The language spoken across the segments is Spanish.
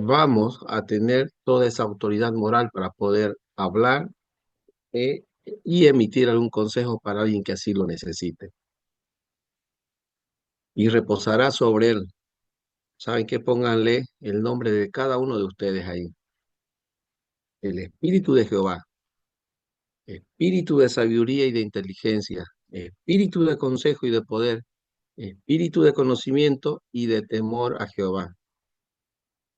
vamos a tener toda esa autoridad moral para poder hablar eh, y emitir algún consejo para alguien que así lo necesite. Y reposará sobre él. ¿Saben qué? Pónganle el nombre de cada uno de ustedes ahí. El Espíritu de Jehová, Espíritu de sabiduría y de inteligencia, Espíritu de consejo y de poder, Espíritu de conocimiento y de temor a Jehová.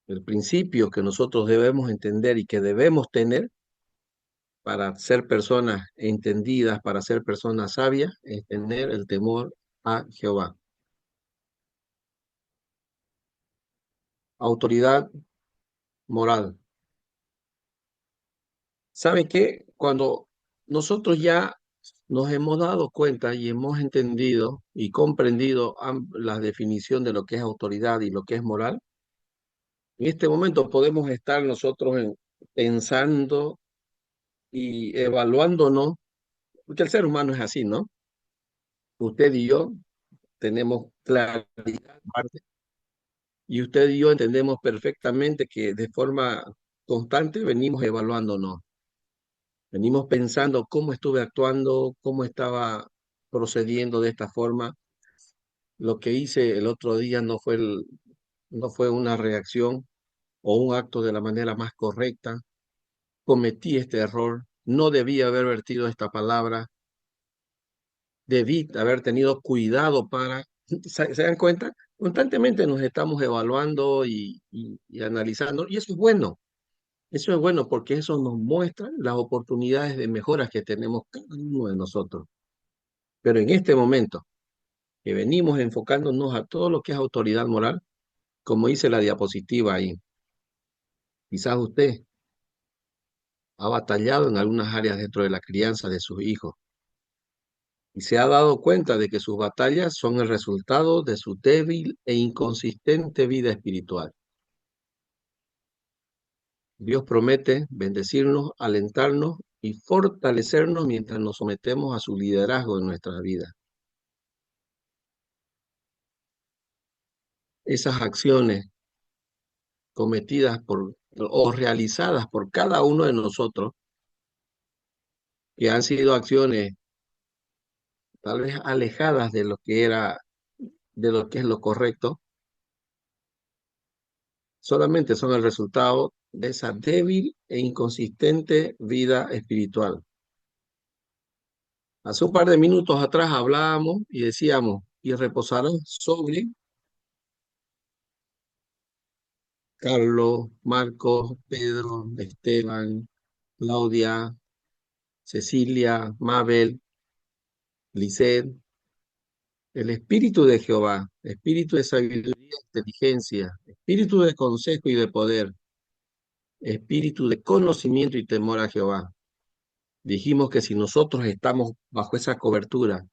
El principio que nosotros debemos entender y que debemos tener para ser personas entendidas, para ser personas sabias, es tener el temor a Jehová. Autoridad moral. ¿Saben qué? Cuando nosotros ya nos hemos dado cuenta y hemos entendido y comprendido la definición de lo que es autoridad y lo que es moral, en este momento podemos estar nosotros pensando y evaluándonos, porque el ser humano es así, ¿no? Usted y yo tenemos claridad y usted y yo entendemos perfectamente que de forma constante venimos evaluándonos, venimos pensando cómo estuve actuando, cómo estaba procediendo de esta forma. Lo que hice el otro día no fue una reacción o un acto de la manera más correcta. Cometí este error, no debía haber vertido esta palabra, debí haber tenido cuidado para, ¿se dan cuenta? Constantemente nos estamos evaluando y analizando, y eso es bueno porque eso nos muestra las oportunidades de mejoras que tenemos cada uno de nosotros. Pero en este momento que venimos enfocándonos a todo lo que es autoridad moral, como dice la diapositiva ahí, quizás usted ha batallado en algunas áreas dentro de la crianza de sus hijos y se ha dado cuenta de que sus batallas son el resultado de su débil e inconsistente vida espiritual. Dios promete bendecirnos, alentarnos y fortalecernos mientras nos sometemos a su liderazgo en nuestras vidas. Esas acciones cometidas por o realizadas por cada uno de nosotros, que han sido acciones tal vez alejadas de lo que era, de lo que es lo correcto, solamente son el resultado de esa débil e inconsistente vida espiritual. Hace un par de minutos atrás hablábamos y decíamos, y reposarán sobre Carlos, Marcos, Pedro, Esteban, Claudia, Cecilia, Mabel, Lisset, el espíritu de Jehová, espíritu de sabiduría e inteligencia, espíritu de consejo y de poder, espíritu de conocimiento y temor a Jehová. Dijimos que si nosotros estamos bajo esa cobertura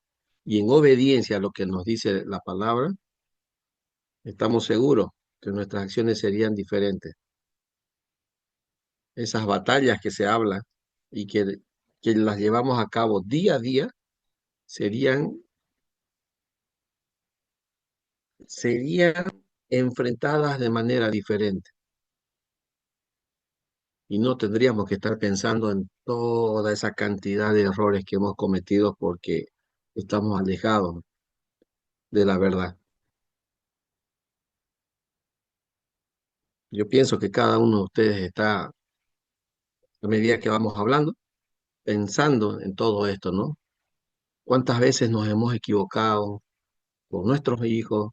y en obediencia a lo que nos dice la palabra, estamos seguros que nuestras acciones serían diferentes. Esas batallas que se hablan y que las llevamos a cabo día a día serían, serían enfrentadas de manera diferente. Y no tendríamos que estar pensando en toda esa cantidad de errores que hemos cometido porque estamos alejados de la verdad. Yo pienso que cada uno de ustedes está, a medida que vamos hablando, pensando en todo esto, ¿no? ¿Cuántas veces nos hemos equivocado con nuestros hijos?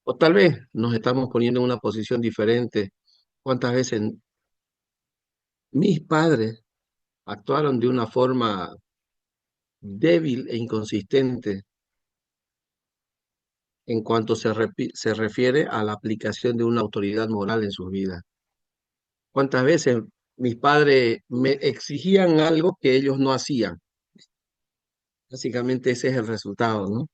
O tal vez nos estamos poniendo en una posición diferente. ¿Cuántas veces mis padres actuaron de una forma débil e inconsistente en cuanto se refiere a la aplicación de una autoridad moral en sus vidas? ¿Cuántas veces mis padres me exigían algo que ellos no hacían? Básicamente ese es el resultado, ¿no?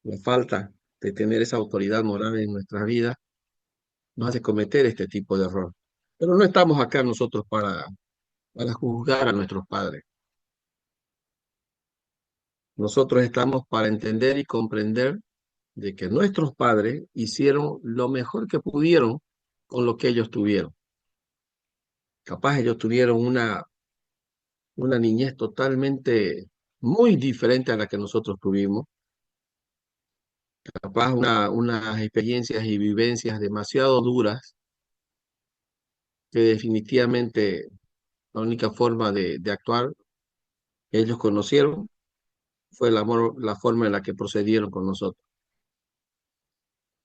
La falta de tener esa autoridad moral en nuestras vidas nos hace cometer este tipo de error. Pero no estamos acá nosotros para juzgar a nuestros padres. Nosotros estamos para entender y comprender de que nuestros padres hicieron lo mejor que pudieron con lo que ellos tuvieron. Capaz ellos tuvieron una niñez totalmente muy diferente a la que nosotros tuvimos. Capaz unas experiencias y vivencias demasiado duras que definitivamente la única forma de actuar que ellos conocieron fue el amor, la forma en la que procedieron con nosotros.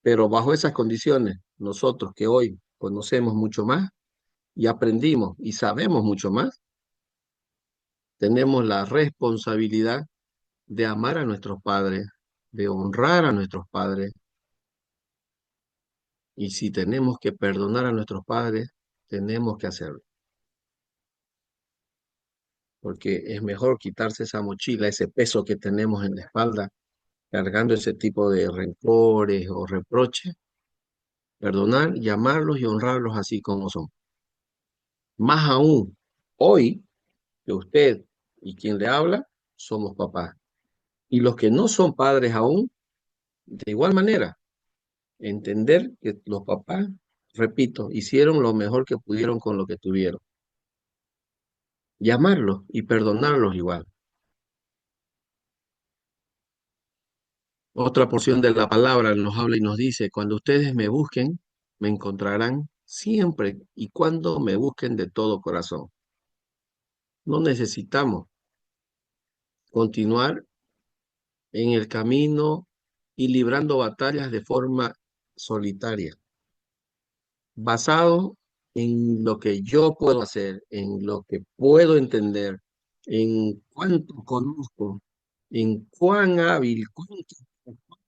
Pero bajo esas condiciones, nosotros que hoy conocemos mucho más y aprendimos y sabemos mucho más, tenemos la responsabilidad de amar a nuestros padres, de honrar a nuestros padres, y si tenemos que perdonar a nuestros padres, tenemos que hacerlo, porque es mejor quitarse esa mochila, ese peso que tenemos en la espalda, cargando ese tipo de rencores o reproches, perdonar, llamarlos y honrarlos así como son. Más aún, hoy que usted y quien le habla somos papás. Y los que no son padres aún, de igual manera, entender que los papás, repito, hicieron lo mejor que pudieron con lo que tuvieron. Llamarlos y perdonarlos igual. Otra porción de la palabra nos habla y nos dice, cuando ustedes me busquen, me encontrarán siempre y cuando me busquen de todo corazón. No necesitamos continuar en el camino y librando batallas de forma solitaria, basado en lo que yo puedo hacer, en lo que puedo entender, en cuánto conozco, en cuán hábil, cuán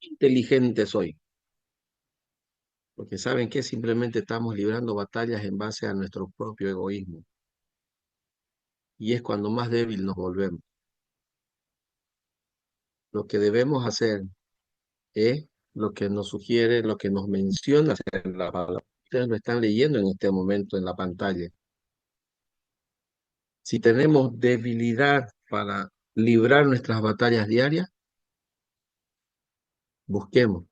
inteligente soy. Porque saben que simplemente estamos librando batallas en base a nuestro propio egoísmo. Y es cuando más débil nos volvemos. Lo que debemos hacer es lo que nos sugiere, lo que nos menciona en la palabra. Ustedes lo están leyendo en este momento en la pantalla. Si tenemos debilidad para librar nuestras batallas diarias, busquemos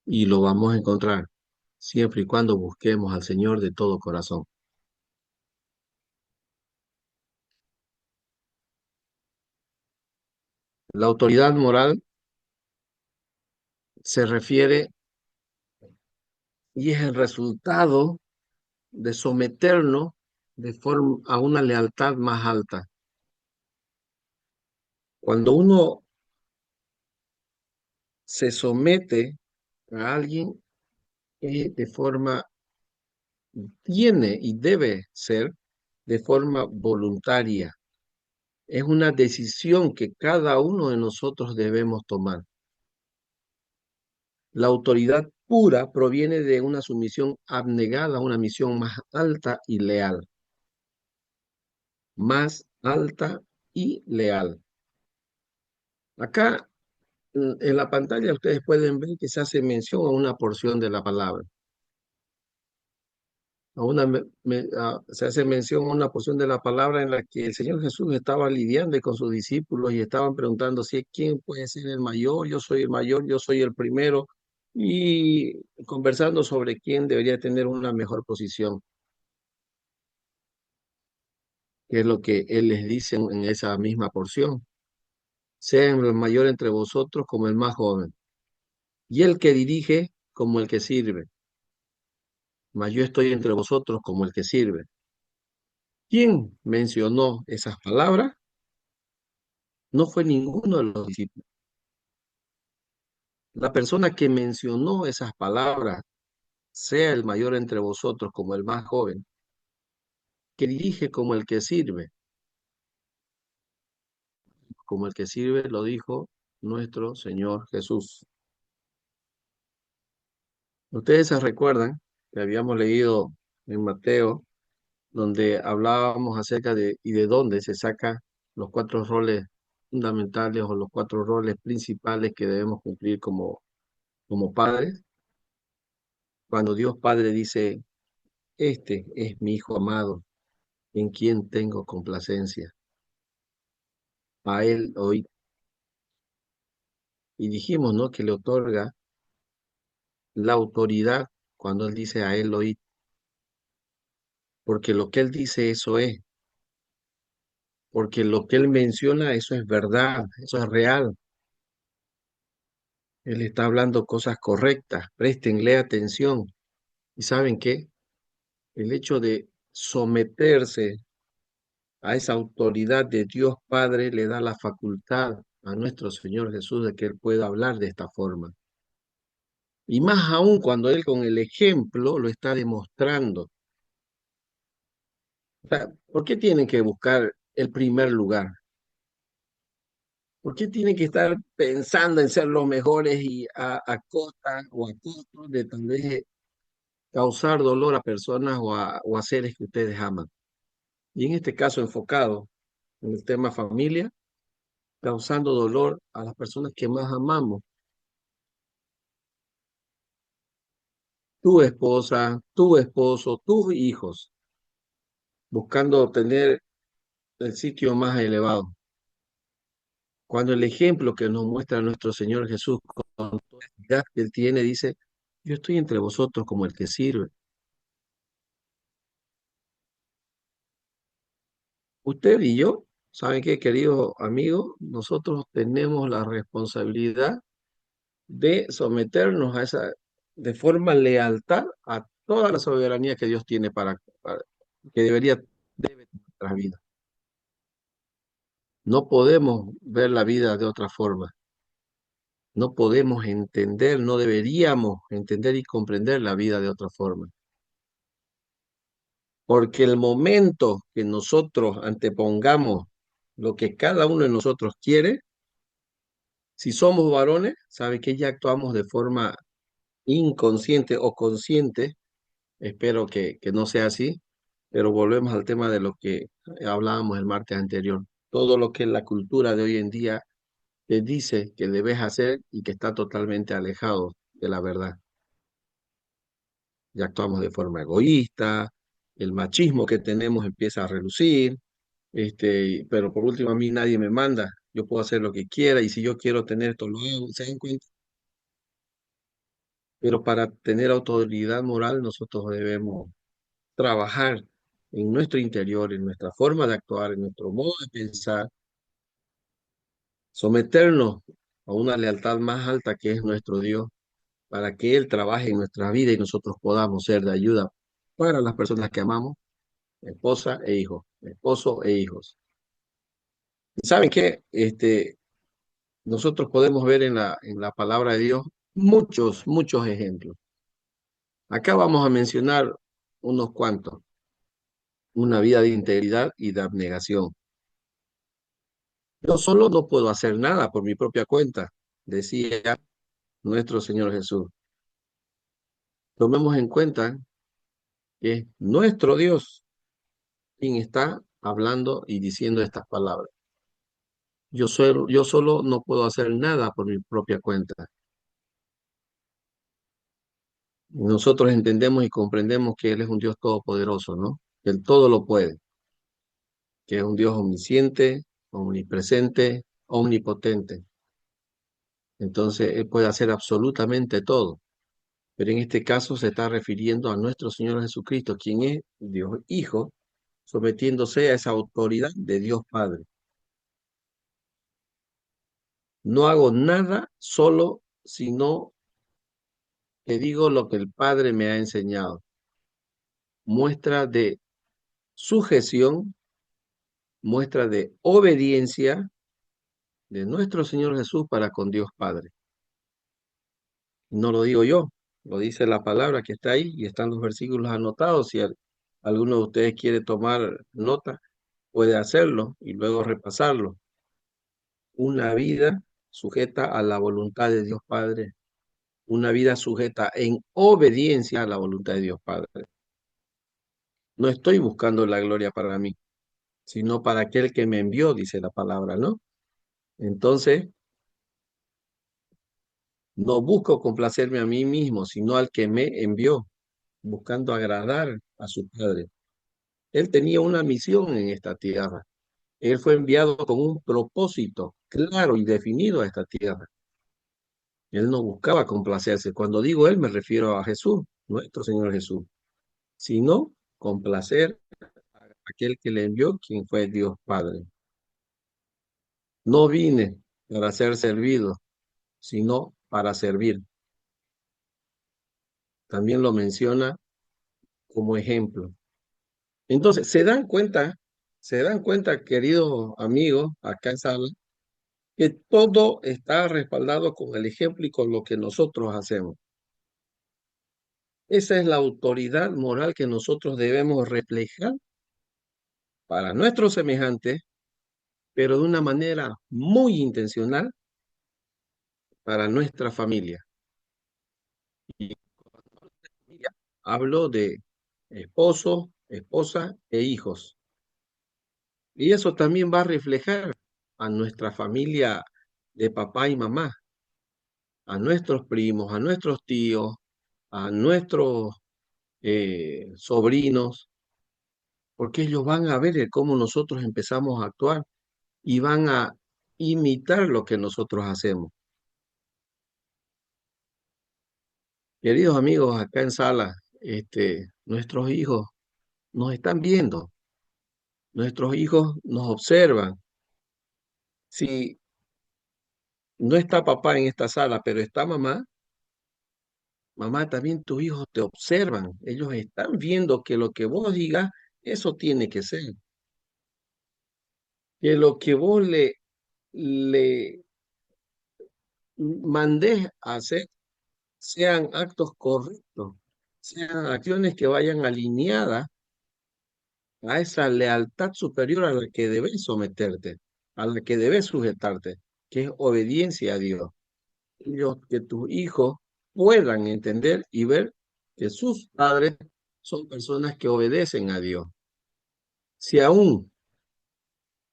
y lo vamos a encontrar, siempre y cuando busquemos al Señor de todo corazón. La autoridad moral se refiere y es el resultado de someternos de forma a una lealtad más alta. Cuando uno se somete a alguien, de forma, tiene y debe ser de forma voluntaria. Es una decisión que cada uno de nosotros debemos tomar. La autoridad pura proviene de una sumisión abnegada a una misión más alta y leal. Más alta y leal. Acá en la pantalla ustedes pueden ver que se hace mención a una porción de la palabra. Se hace mención a una porción de la palabra en la que el Señor Jesús estaba lidiando con sus discípulos y estaban preguntando si quién puede ser el mayor, yo soy el mayor, yo soy el primero, y conversando sobre quién debería tener una mejor posición, que es lo que Él les dice en esa misma porción. Sean el mayor entre vosotros como el más joven, y el que dirige como el que sirve, mas yo estoy entre vosotros como el que sirve. ¿Quién mencionó esas palabras? No fue ninguno de los discípulos. La persona que mencionó esas palabras, sea el mayor entre vosotros como el más joven, que dirige como el que sirve, lo dijo nuestro Señor Jesús. Ustedes se recuerdan que habíamos leído en Mateo, donde hablábamos acerca de y de dónde se sacan los cuatro roles fundamentales o los cuatro roles principales que debemos cumplir como padres. Cuando Dios Padre dice, este es mi Hijo amado, en quien tengo complacencia. A Él hoy, y dijimos, ¿no? Que le otorga la autoridad cuando Él dice a Él oíd, porque lo que Él dice, eso es, porque lo que Él menciona, eso es verdad, eso es real. Él está hablando cosas correctas, préstenle atención. ¿Y saben qué? El hecho de someterse a esa autoridad de Dios Padre le da la facultad a nuestro Señor Jesús de que Él pueda hablar de esta forma. Y más aún cuando Él con el ejemplo lo está demostrando. O sea, ¿por qué tienen que buscar el primer lugar? ¿Por qué tienen que estar pensando en ser los mejores y a costa o a costo de tal vez causar dolor a personas o a seres que ustedes aman? Y en este caso enfocado en el tema familia, causando dolor a las personas que más amamos. Tu esposa, tu esposo, tus hijos, buscando obtener el sitio más elevado. Cuando el ejemplo que nos muestra nuestro Señor Jesús con toda la humildad que Él tiene, dice, yo estoy entre vosotros como el que sirve. Usted y yo, ¿saben qué, querido amigo? Nosotros tenemos la responsabilidad de someternos a esa, de forma lealtad a toda la soberanía que Dios tiene que debería, debe tener nuestra vida. No podemos ver la vida de otra forma. No podemos entender, no deberíamos entender y comprender la vida de otra forma. Porque el momento que nosotros antepongamos lo que cada uno de nosotros quiere, si somos varones, sabe que ya actuamos de forma inconsciente o consciente. Espero que no sea así, pero volvemos al tema de lo que hablábamos el martes anterior. Todo lo que la cultura de hoy en día te dice que debes hacer y que está totalmente alejado de la verdad. Ya actuamos de forma egoísta, el machismo que tenemos empieza a relucir, pero por último a mí nadie me manda, yo puedo hacer lo que quiera y si yo quiero tener esto lo hago, ¿se dan cuenta? Pero para tener autoridad moral nosotros debemos trabajar en nuestro interior, en nuestra forma de actuar, en nuestro modo de pensar, someternos a una lealtad más alta que es nuestro Dios, para que Él trabaje en nuestra vida y nosotros podamos ser de ayuda para las personas que amamos, esposa e hijos, esposo e hijos. ¿Saben qué? Nosotros podemos ver en la palabra de Dios muchos, muchos ejemplos. Acá vamos a mencionar unos cuantos. Una vida de integridad y de abnegación. Yo solo no puedo hacer nada por mi propia cuenta, decía nuestro Señor Jesús. Tomemos en cuenta que es nuestro Dios quien está hablando y diciendo estas palabras. Yo solo no puedo hacer nada por mi propia cuenta. Nosotros entendemos y comprendemos que Él es un Dios todopoderoso, ¿no? Que Él todo lo puede, que es un Dios omnisciente, omnipresente, omnipotente. Entonces, Él puede hacer absolutamente todo. Pero en este caso se está refiriendo a nuestro Señor Jesucristo, quien es Dios Hijo, sometiéndose a esa autoridad de Dios Padre. No hago nada solo, sino que digo lo que el Padre me ha enseñado. Muestra de sujeción, muestra de obediencia de nuestro Señor Jesús para con Dios Padre. No lo digo yo, lo dice la palabra que está ahí y están los versículos anotados. Si alguno de ustedes quiere tomar nota, puede hacerlo y luego repasarlo. Una vida sujeta a la voluntad de Dios Padre, una vida sujeta en obediencia a la voluntad de Dios Padre. No estoy buscando la gloria para mí, sino para aquel que me envió, dice la palabra, ¿no? Entonces, no busco complacerme a mí mismo, sino al que me envió, buscando agradar a su Padre. Él tenía una misión en esta tierra. Él fue enviado con un propósito claro y definido a esta tierra. Él no buscaba complacerse. Cuando digo él, me refiero a Jesús. nuestro Señor Jesús, sino complacer a aquel que le envió, quien fue Dios Padre. No vine para ser servido, sino para servir. También lo menciona como ejemplo. Entonces, se dan cuenta, queridos amigos, acá en sala, que todo está respaldado con el ejemplo y con lo que nosotros hacemos. Esa es la autoridad moral que nosotros debemos reflejar para nuestros semejantes, pero de una manera muy intencional para nuestra familia. Y familia, hablo de esposo, esposa e hijos. Y eso también va a reflejar a nuestra familia de papá y mamá, a nuestros primos, a nuestros tíos, a nuestros sobrinos, porque ellos van a ver cómo nosotros empezamos a actuar y van a imitar lo que nosotros hacemos. Queridos amigos, acá en sala, nuestros hijos nos están viendo, nuestros hijos nos observan. Si no está papá en esta sala, pero está mamá, mamá, también tus hijos te observan. Ellos están viendo que lo que vos digas, eso tiene que ser. Que lo que vos le mandés a hacer sean actos correctos, sean acciones que vayan alineadas a esa lealtad superior a la que debes someterte, a la que debes sujetarte, que es obediencia a Dios. Que tus hijos puedan entender y ver que sus padres son personas que obedecen a Dios. Si aún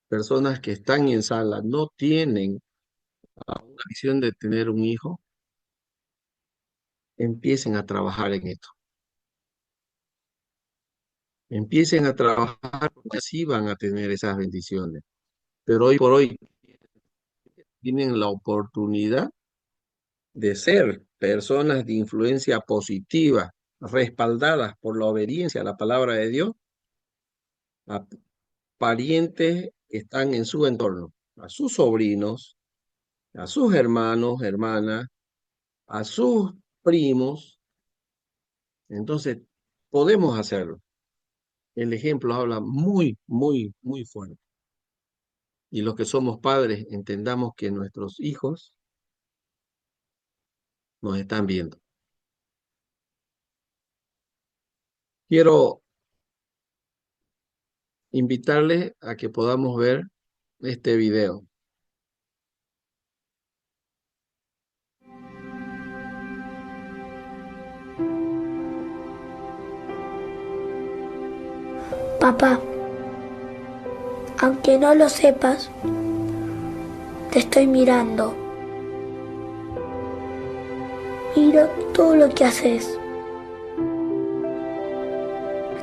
personas que están en sala no tienen una visión de tener un hijo, empiecen a trabajar en esto. Empiecen a trabajar porque así van a tener esas bendiciones. Pero hoy por hoy tienen la oportunidad de ser personas de influencia positiva, respaldadas por la obediencia a la palabra de Dios, a parientes que están en su entorno, a sus sobrinos, a sus hermanos, hermanas, a sus primos. Entonces, podemos hacerlo. El ejemplo habla muy, muy, muy fuerte. Y los que somos padres entendamos que nuestros hijos nos están viendo. Quiero invitarles a que podamos ver este video. Papá, aunque no lo sepas, te estoy mirando. Miro todo lo que haces.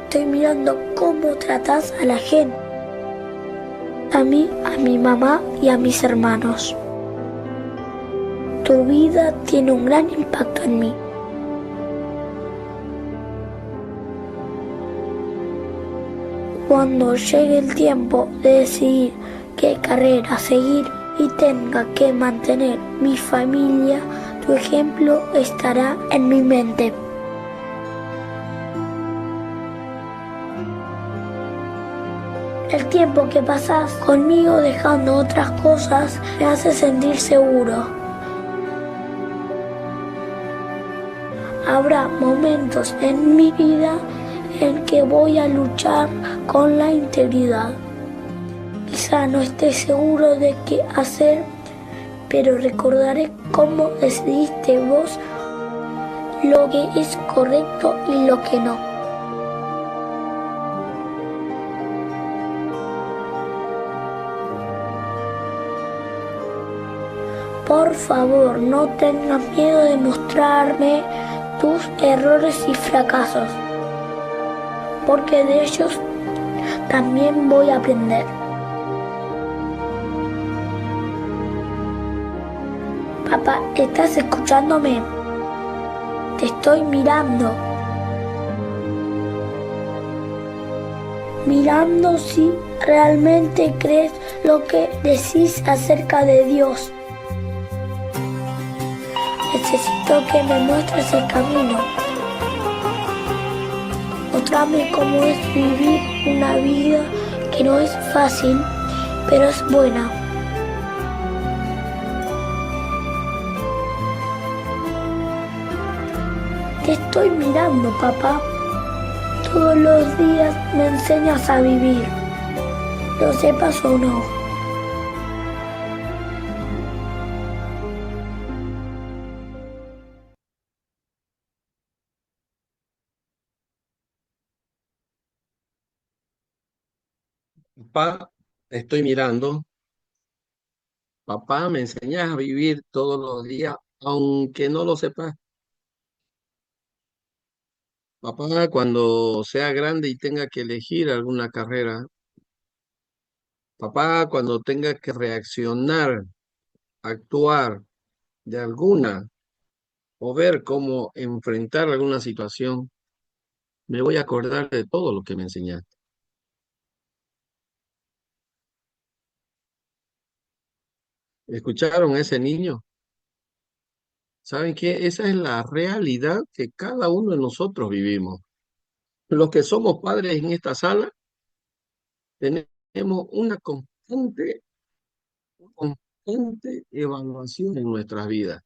Estoy mirando cómo tratas a la gente. A mí, a mi mamá y a mis hermanos. Tu vida tiene un gran impacto en mí. Cuando llegue el tiempo de decidir qué carrera seguir y tenga que mantener mi familia, tu ejemplo estará en mi mente. El tiempo que pasas conmigo dejando otras cosas me hace sentir seguro. Habrá momentos en mi vida en que voy a luchar con la integridad. Quizá no esté seguro de qué hacer, pero recordaré cómo decidiste vos lo que es correcto y lo que no. Por favor, no tengas miedo de mostrarme tus errores y fracasos, porque de ellos también voy a aprender. Papá, ¿estás escuchándome? Te estoy mirando. mirando si realmente crees lo que decís acerca de Dios. Necesito que me muestres el camino. Mostrame cómo es vivir una vida que no es fácil, pero es buena. Te estoy mirando, papá. Todos los días me enseñas a vivir, lo sepas o no. Papá, estoy mirando. Papá, me enseñas a vivir todos los días, aunque no lo sepas. Papá, cuando sea grande y tenga que elegir alguna carrera. Papá, cuando tenga que reaccionar, actuar de alguna o ver cómo enfrentar alguna situación, me voy a acordar de todo lo que me enseñaste. ¿Escucharon a ese niño? ¿Saben qué? Esa es la realidad que cada uno de nosotros vivimos. Los que somos padres en esta sala tenemos constante evaluación en nuestras vidas.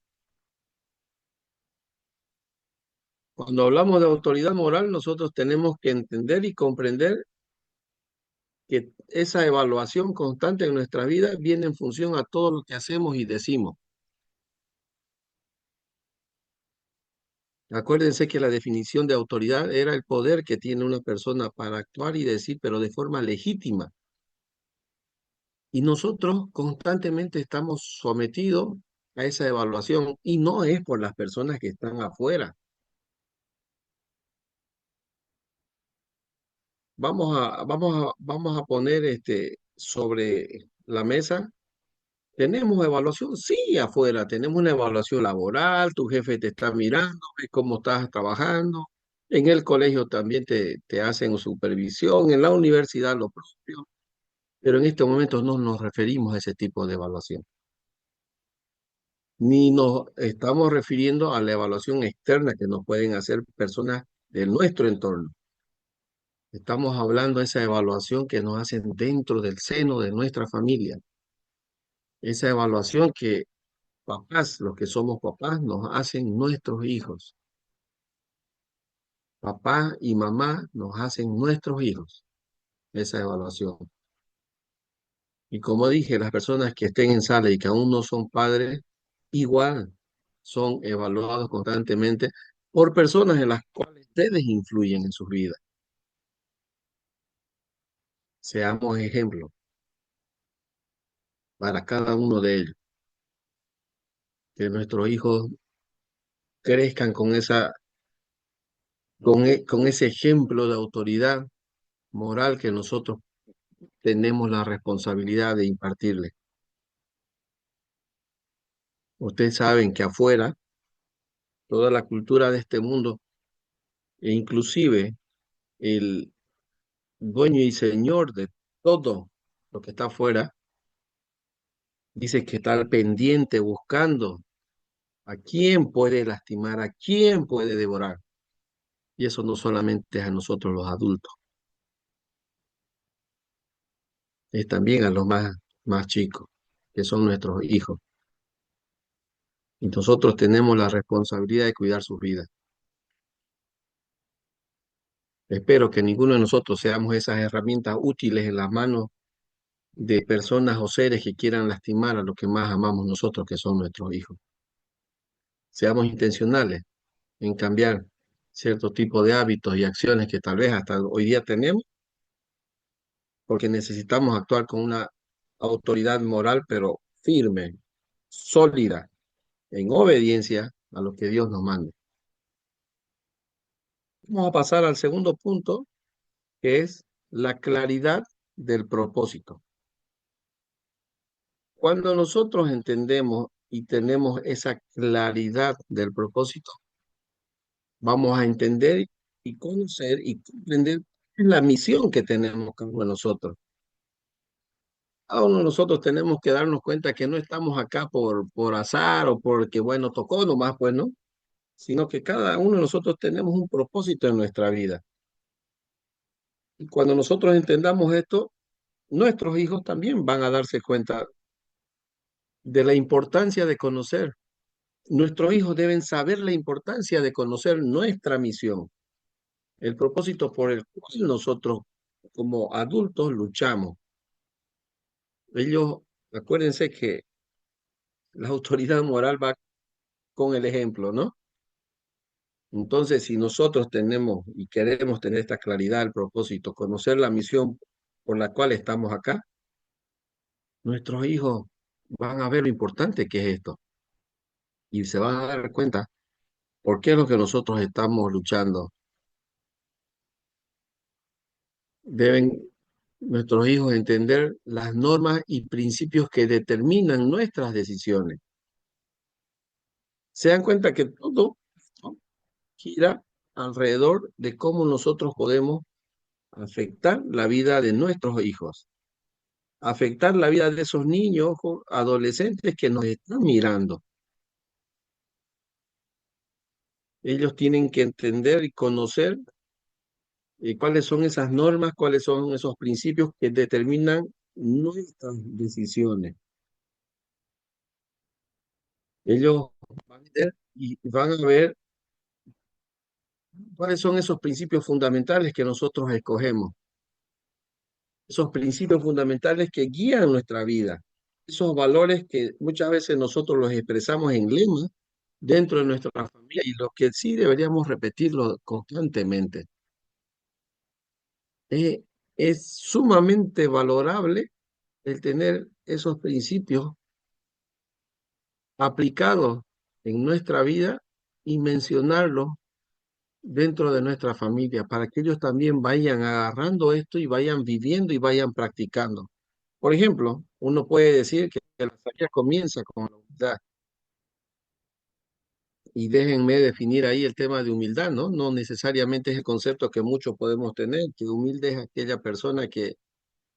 Cuando hablamos de autoridad moral, nosotros tenemos que entender y comprender que esa evaluación constante en nuestra vida viene en función a todo lo que hacemos y decimos. Acuérdense que la definición de autoridad era el poder que tiene una persona para actuar y decir, pero de forma legítima. Y nosotros constantemente estamos sometidos a esa evaluación y no es por las personas que están afuera. Vamos a poner sobre la mesa. ¿Tenemos evaluación? Sí, afuera. Tenemos una evaluación laboral, tu jefe te está mirando, ve cómo estás trabajando. En el colegio también te hacen supervisión, en la universidad lo propio. Pero en este momento no nos referimos a ese tipo de evaluación. Ni nos estamos refiriendo a la evaluación externa que nos pueden hacer personas de nuestro entorno. Estamos hablando de esa evaluación que nos hacen dentro del seno de nuestra familia. Esa evaluación que papás, los que somos papás, nos hacen nuestros hijos. Papá y mamá nos hacen nuestros hijos. Esa evaluación. Y como dije, las personas que estén en sala y que aún no son padres, igual son evaluados constantemente por personas en las cuales ustedes influyen en sus vidas. Seamos ejemplos para cada uno de ellos. Que nuestros hijos crezcan con ese ejemplo de autoridad moral que nosotros tenemos la responsabilidad de impartirles. Ustedes saben que afuera, toda la cultura de este mundo, e inclusive el dueño y señor de todo lo que está afuera, dice que está al pendiente buscando a quién puede lastimar, a quién puede devorar. Y eso no solamente es a nosotros los adultos, es también a los más chicos, que son nuestros hijos. Y nosotros tenemos la responsabilidad de cuidar sus vidas. Espero que ninguno de nosotros seamos esas herramientas útiles en las manos de personas o seres que quieran lastimar a los que más amamos nosotros, que son nuestros hijos. Seamos intencionales en cambiar cierto tipo de hábitos y acciones que tal vez hasta hoy día tenemos, porque necesitamos actuar con una autoridad moral, pero firme, sólida, en obediencia a lo que Dios nos mande. Vamos a pasar al segundo punto, que es la claridad del propósito. Cuando nosotros entendemos y tenemos esa claridad del propósito, vamos a entender y conocer y comprender Es la misión que tenemos cada uno de nosotros. Cada uno de nosotros tenemos que darnos cuenta que no estamos acá por azar o porque, bueno, tocó nomás, pues, ¿no? Sino que cada uno de nosotros tenemos un propósito en nuestra vida. Y cuando nosotros entendamos esto, nuestros hijos también van a darse cuenta de la importancia de conocer. Nuestros hijos deben saber la importancia de conocer nuestra misión, el propósito por el cual nosotros como adultos luchamos. Ellos, acuérdense que la autoridad moral va con el ejemplo, ¿no? Entonces, si nosotros tenemos y queremos tener esta claridad, el propósito, conocer la misión por la cual estamos acá, nuestros hijos van a ver lo importante que es esto y se van a dar cuenta por qué es lo que nosotros estamos luchando. Deben nuestros hijos entender las normas y principios que determinan nuestras decisiones. Se dan cuenta que todo, ¿no?, gira alrededor de cómo nosotros podemos afectar la vida de nuestros hijos, afectar la vida de esos niños o adolescentes que nos están mirando. Ellos tienen que entender y conocer cuáles son esas normas, cuáles son esos principios que determinan nuestras decisiones. Ellos van a ver y van a ver cuáles son esos principios fundamentales que nosotros escogemos, esos principios fundamentales que guían nuestra vida, esos valores que muchas veces nosotros los expresamos en lema dentro de nuestra familia y los que sí deberíamos repetirlo constantemente. Eh, es sumamente valorable el tener esos principios aplicados en nuestra vida y mencionarlos dentro de nuestra familia para que ellos también vayan agarrando esto y vayan viviendo y vayan practicando. Por ejemplo, uno puede decir que la salida comienza con la humildad. Y déjenme definir ahí el tema de humildad, ¿no? No necesariamente es el concepto que muchos podemos tener, que humilde es aquella persona que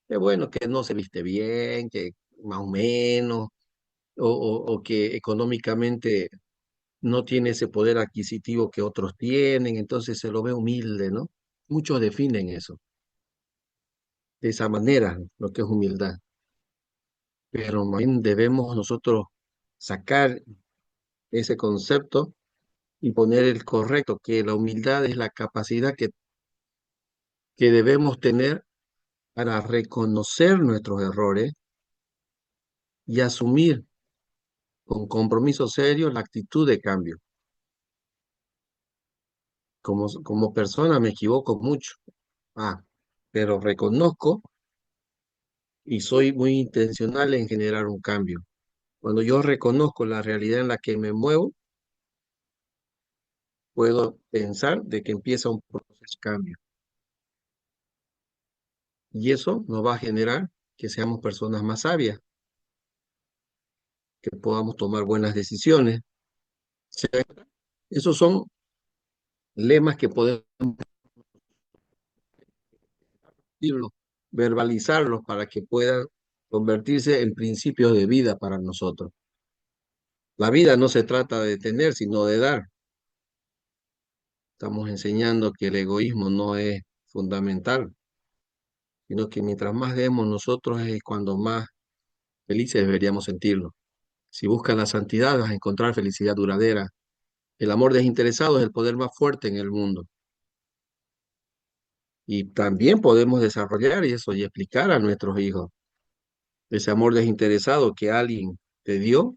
bueno, que no se viste bien, que más o menos, o que económicamente no tiene ese poder adquisitivo que otros tienen, entonces se lo ve humilde, ¿no? Muchos definen eso, de esa manera, lo que es humildad. Pero más bien debemos nosotros sacar ese concepto y poner el correcto, que la humildad es la capacidad que debemos tener para reconocer nuestros errores y asumir con compromiso serio la actitud de cambio. Como persona me equivoco mucho, pero reconozco y soy muy intencional en generar un cambio. Cuando yo reconozco la realidad en la que me muevo, puedo pensar de que empieza un proceso de cambio. Y eso nos va a generar que seamos personas más sabias, que podamos tomar buenas decisiones. ¿Sí? Esos son lemas que podemos decirlo, verbalizarlos para que puedan convertirse en principios de vida para nosotros. La vida no se trata de tener, sino de dar. Estamos enseñando que el egoísmo no es fundamental, sino que mientras más demos nosotros es cuando más felices deberíamos sentirnos. Si buscas la santidad, vas a encontrar felicidad duradera. El amor desinteresado es el poder más fuerte en el mundo. Y también podemos desarrollar eso y explicar a nuestros hijos ese amor desinteresado que alguien te dio,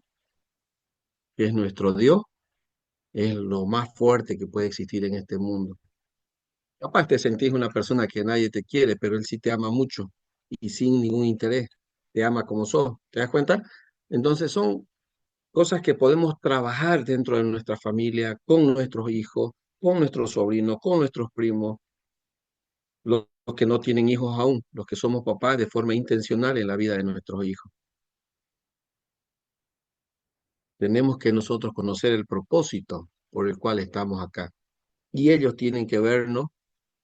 que es nuestro Dios, es lo más fuerte que puede existir en este mundo. Capaz te sentís una persona que nadie te quiere, pero Él sí te ama mucho y sin ningún interés. Te ama como sos. ¿Te das cuenta? Entonces son cosas que podemos trabajar dentro de nuestra familia, con nuestros hijos, con nuestros sobrinos, con nuestros primos, los que no tienen hijos aún, los que somos papás de forma intencional en la vida de nuestros hijos. Tenemos que nosotros conocer el propósito por el cual estamos acá. Y ellos tienen que vernos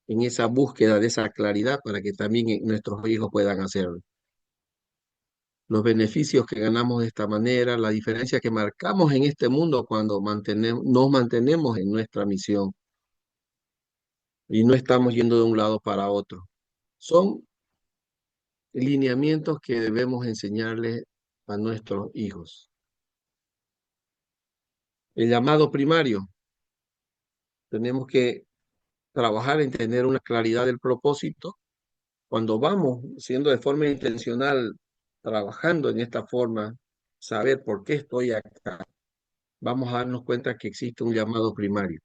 en esa búsqueda de esa claridad para que también nuestros hijos puedan hacerlo. Los beneficios que ganamos de esta manera, la diferencia que marcamos en este mundo cuando nos mantenemos en nuestra misión y no estamos yendo de un lado para otro. Son lineamientos que debemos enseñarles a nuestros hijos. El llamado primario, tenemos que trabajar en tener una claridad del propósito. Cuando vamos siendo de forma intencional, trabajando en esta forma, saber por qué estoy acá, vamos a darnos cuenta que existe un llamado primario.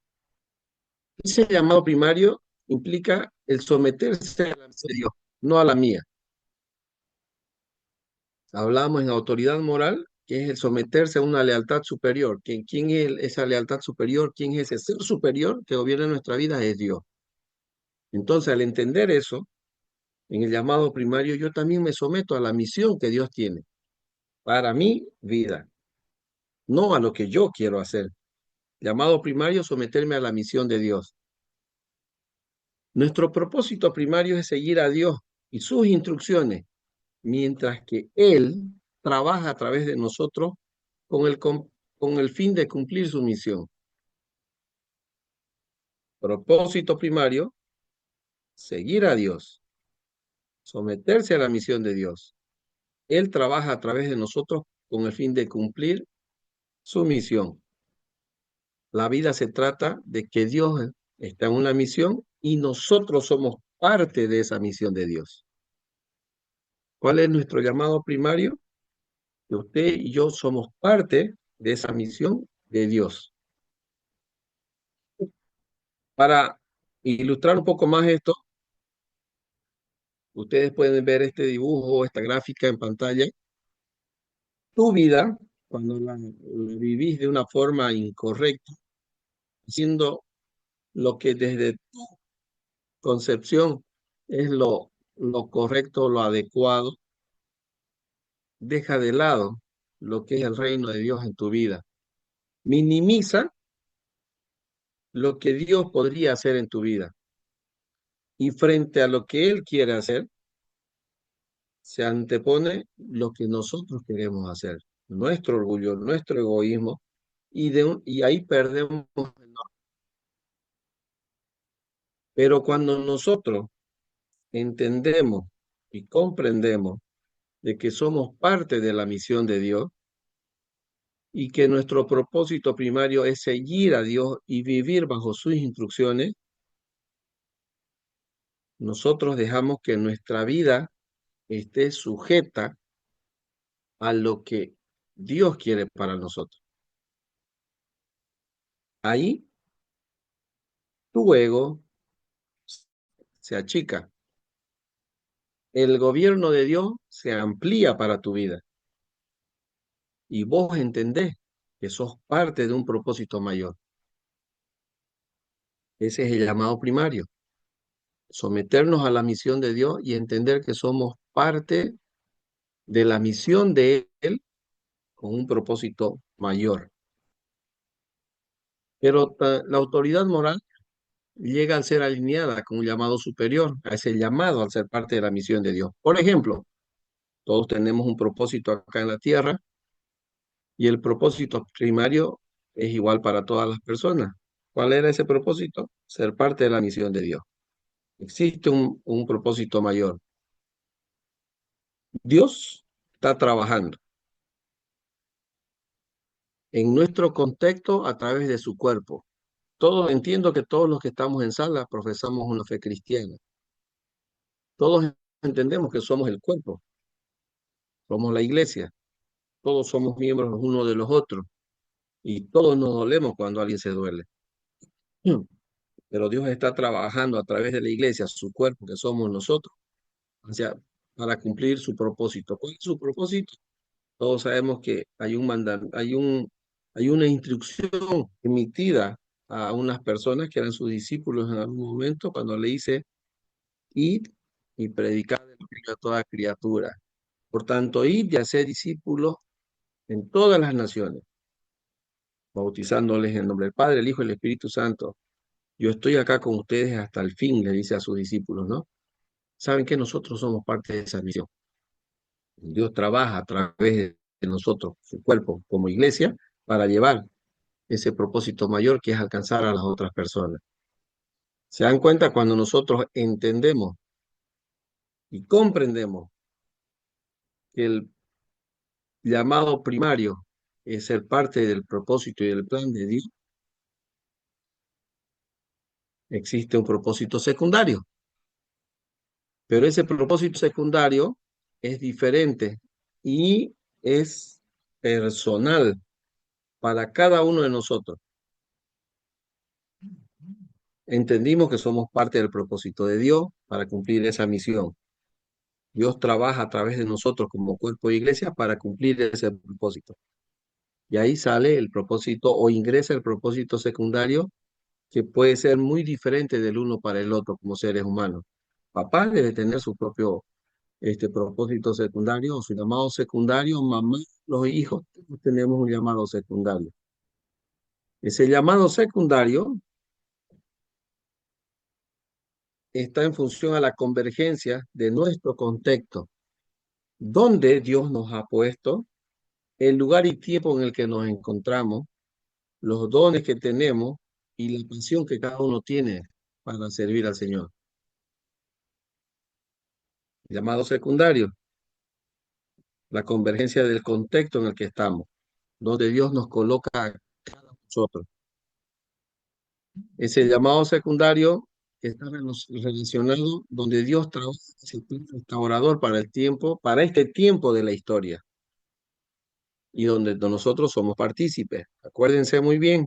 Ese llamado primario implica el someterse a la misión de Dios, no a la mía. Hablamos en autoridad moral, que es el someterse a una lealtad superior. ¿Quién es esa lealtad superior? ¿Quién es ese ser superior que gobierna nuestra vida? Es Dios. Entonces, al entender eso, en el llamado primario, yo también me someto a la misión que Dios tiene para mi vida, no a lo que yo quiero hacer. Llamado primario, someterme a la misión de Dios. Nuestro propósito primario es seguir a Dios y sus instrucciones, mientras que Él trabaja a través de nosotros con el fin de cumplir su misión. Propósito primario, seguir a Dios, someterse a la misión de Dios. Él trabaja a través de nosotros con el fin de cumplir su misión. La vida se trata de que Dios está en una misión y nosotros somos parte de esa misión de Dios. ¿Cuál es nuestro llamado primario? Que usted y yo somos parte de esa misión de Dios. Para ilustrar un poco más esto, ustedes pueden ver este dibujo, esta gráfica en pantalla. Tu vida, cuando la vivís de una forma incorrecta, haciendo lo que desde tu concepción es lo correcto, lo adecuado, deja de lado lo que es el reino de Dios en tu vida. Minimiza lo que Dios podría hacer en tu vida. Y frente a lo que Él quiere hacer, se antepone lo que nosotros queremos hacer. Nuestro orgullo, nuestro egoísmo, y ahí perdemos el norte. Pero cuando nosotros entendemos y comprendemos de que somos parte de la misión de Dios y que nuestro propósito primario es seguir a Dios y vivir bajo sus instrucciones, nosotros dejamos que nuestra vida esté sujeta a lo que Dios quiere para nosotros. Ahí tu ego se achica. El gobierno de Dios se amplía para tu vida y vos entendés que sos parte de un propósito mayor. Ese es el llamado primario. Someternos a la misión de Dios y entender que somos parte de la misión de Él con un propósito mayor. Pero la autoridad moral llega a ser alineada con un llamado superior, a ese llamado al ser parte de la misión de Dios. Por ejemplo, todos tenemos un propósito acá en la tierra y el propósito primario es igual para todas las personas. ¿Cuál era ese propósito? Ser parte de la misión de Dios. Existe un propósito mayor. Dios está trabajando en nuestro contexto a través de su cuerpo. Entiendo que todos los que estamos en sala profesamos una fe cristiana. Todos entendemos que somos el cuerpo, somos la iglesia, todos somos miembros los unos de los otros y todos nos dolemos cuando alguien se duele. Pero Dios está trabajando a través de la iglesia, su cuerpo, que somos nosotros, hacia, para cumplir su propósito. ¿Cuál es su propósito? Todos sabemos que hay una instrucción emitida a unas personas que eran sus discípulos en algún momento cuando le dice, id y predicad el evangelio a toda criatura. Por tanto, id y haced discípulos en todas las naciones, bautizándoles en el nombre del Padre, el Hijo y el Espíritu Santo, Yo estoy acá con ustedes hasta el fin, le dice a sus discípulos, ¿no? Saben que nosotros somos parte de esa misión. Dios trabaja a través de nosotros, su cuerpo, como iglesia, para llevar ese propósito mayor que es alcanzar a las otras personas. ¿Se dan cuenta cuando nosotros entendemos y comprendemos que el llamado primario es ser parte del propósito y del plan de Dios? Existe un propósito secundario, pero ese propósito secundario es diferente y es personal para cada uno de nosotros. Entendimos que somos parte del propósito de Dios para cumplir esa misión. Dios trabaja a través de nosotros como cuerpo de iglesia para cumplir ese propósito. Y ahí sale el propósito o ingresa el propósito secundario que puede ser muy diferente del uno para el otro como seres humanos. Papá debe tener su propio propósito secundario o su llamado secundario, mamá, los hijos, todos tenemos un llamado secundario. Ese llamado secundario está en función a la convergencia de nuestro contexto, donde Dios nos ha puesto, el lugar y tiempo en el que nos encontramos, los dones que tenemos y la pasión que cada uno tiene para servir al Señor. Llamado secundario, la convergencia del contexto en el que estamos, donde Dios nos coloca a cada nosotros. Ese llamado secundario está relacionado donde Dios trabaja ese plan restaurador para el tiempo, para este tiempo de la historia y donde nosotros somos partícipes. Acuérdense muy bien,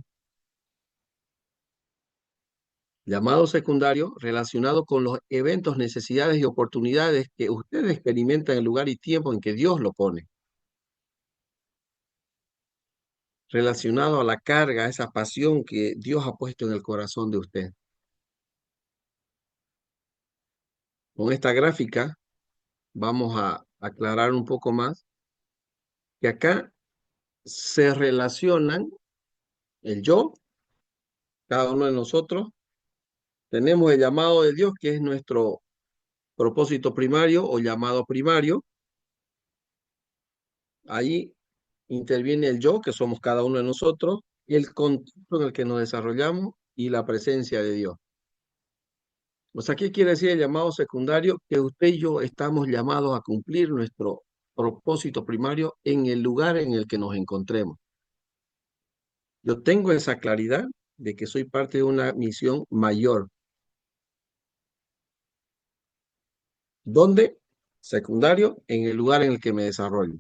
llamado secundario relacionado con los eventos, necesidades y oportunidades que usted experimenta en el lugar y tiempo en que Dios lo pone. Relacionado a la carga, a esa pasión que Dios ha puesto en el corazón de usted. Con esta gráfica vamos a aclarar un poco más que acá se relacionan el yo, cada uno de nosotros, tenemos el llamado de Dios que es nuestro propósito primario o llamado primario. Ahí interviene el yo, que somos cada uno de nosotros, y el contexto en el que nos desarrollamos y la presencia de Dios. O sea, ¿qué quiere decir el llamado secundario? Que usted y yo estamos llamados a cumplir nuestro propósito primario en el lugar en el que nos encontremos. Yo tengo esa claridad de que soy parte de una misión mayor. ¿Dónde? Secundario, en el lugar en el que me desarrollo,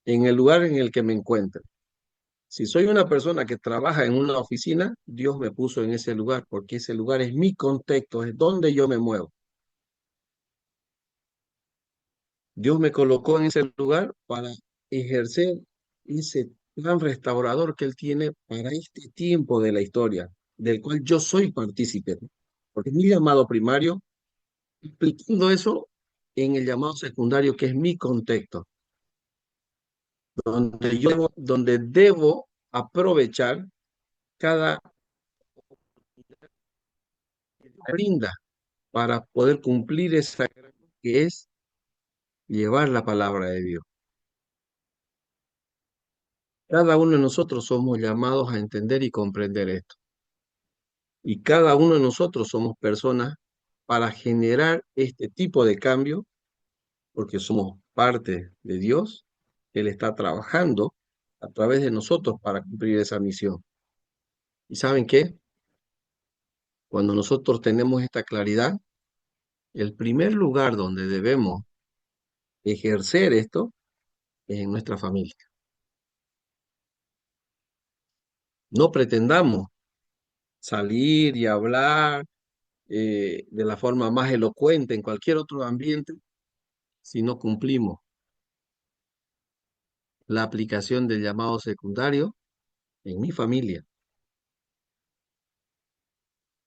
en el lugar en el que me encuentro. Si soy una persona que trabaja en una oficina, Dios me puso en ese lugar, porque ese lugar es mi contexto, es donde yo me muevo. Dios me colocó en ese lugar para ejercer ese plan restaurador que Él tiene para este tiempo de la historia, del cual yo soy partícipe, porque es mi llamado primario, explicando eso en el llamado secundario, que es mi contexto, donde debo aprovechar cada brinda para poder cumplir esa que es llevar la palabra de Dios. Cada uno de nosotros somos llamados a entender y comprender esto. Y cada uno de nosotros somos personas para generar este tipo de cambio, porque somos parte de Dios. Él está trabajando a través de nosotros para cumplir esa misión. ¿Y saben qué? Cuando nosotros tenemos esta claridad, el primer lugar donde debemos ejercer esto es en nuestra familia. No pretendamos salir y hablar de la forma más elocuente en cualquier otro ambiente si no cumplimos la aplicación del llamado secundario en mi familia.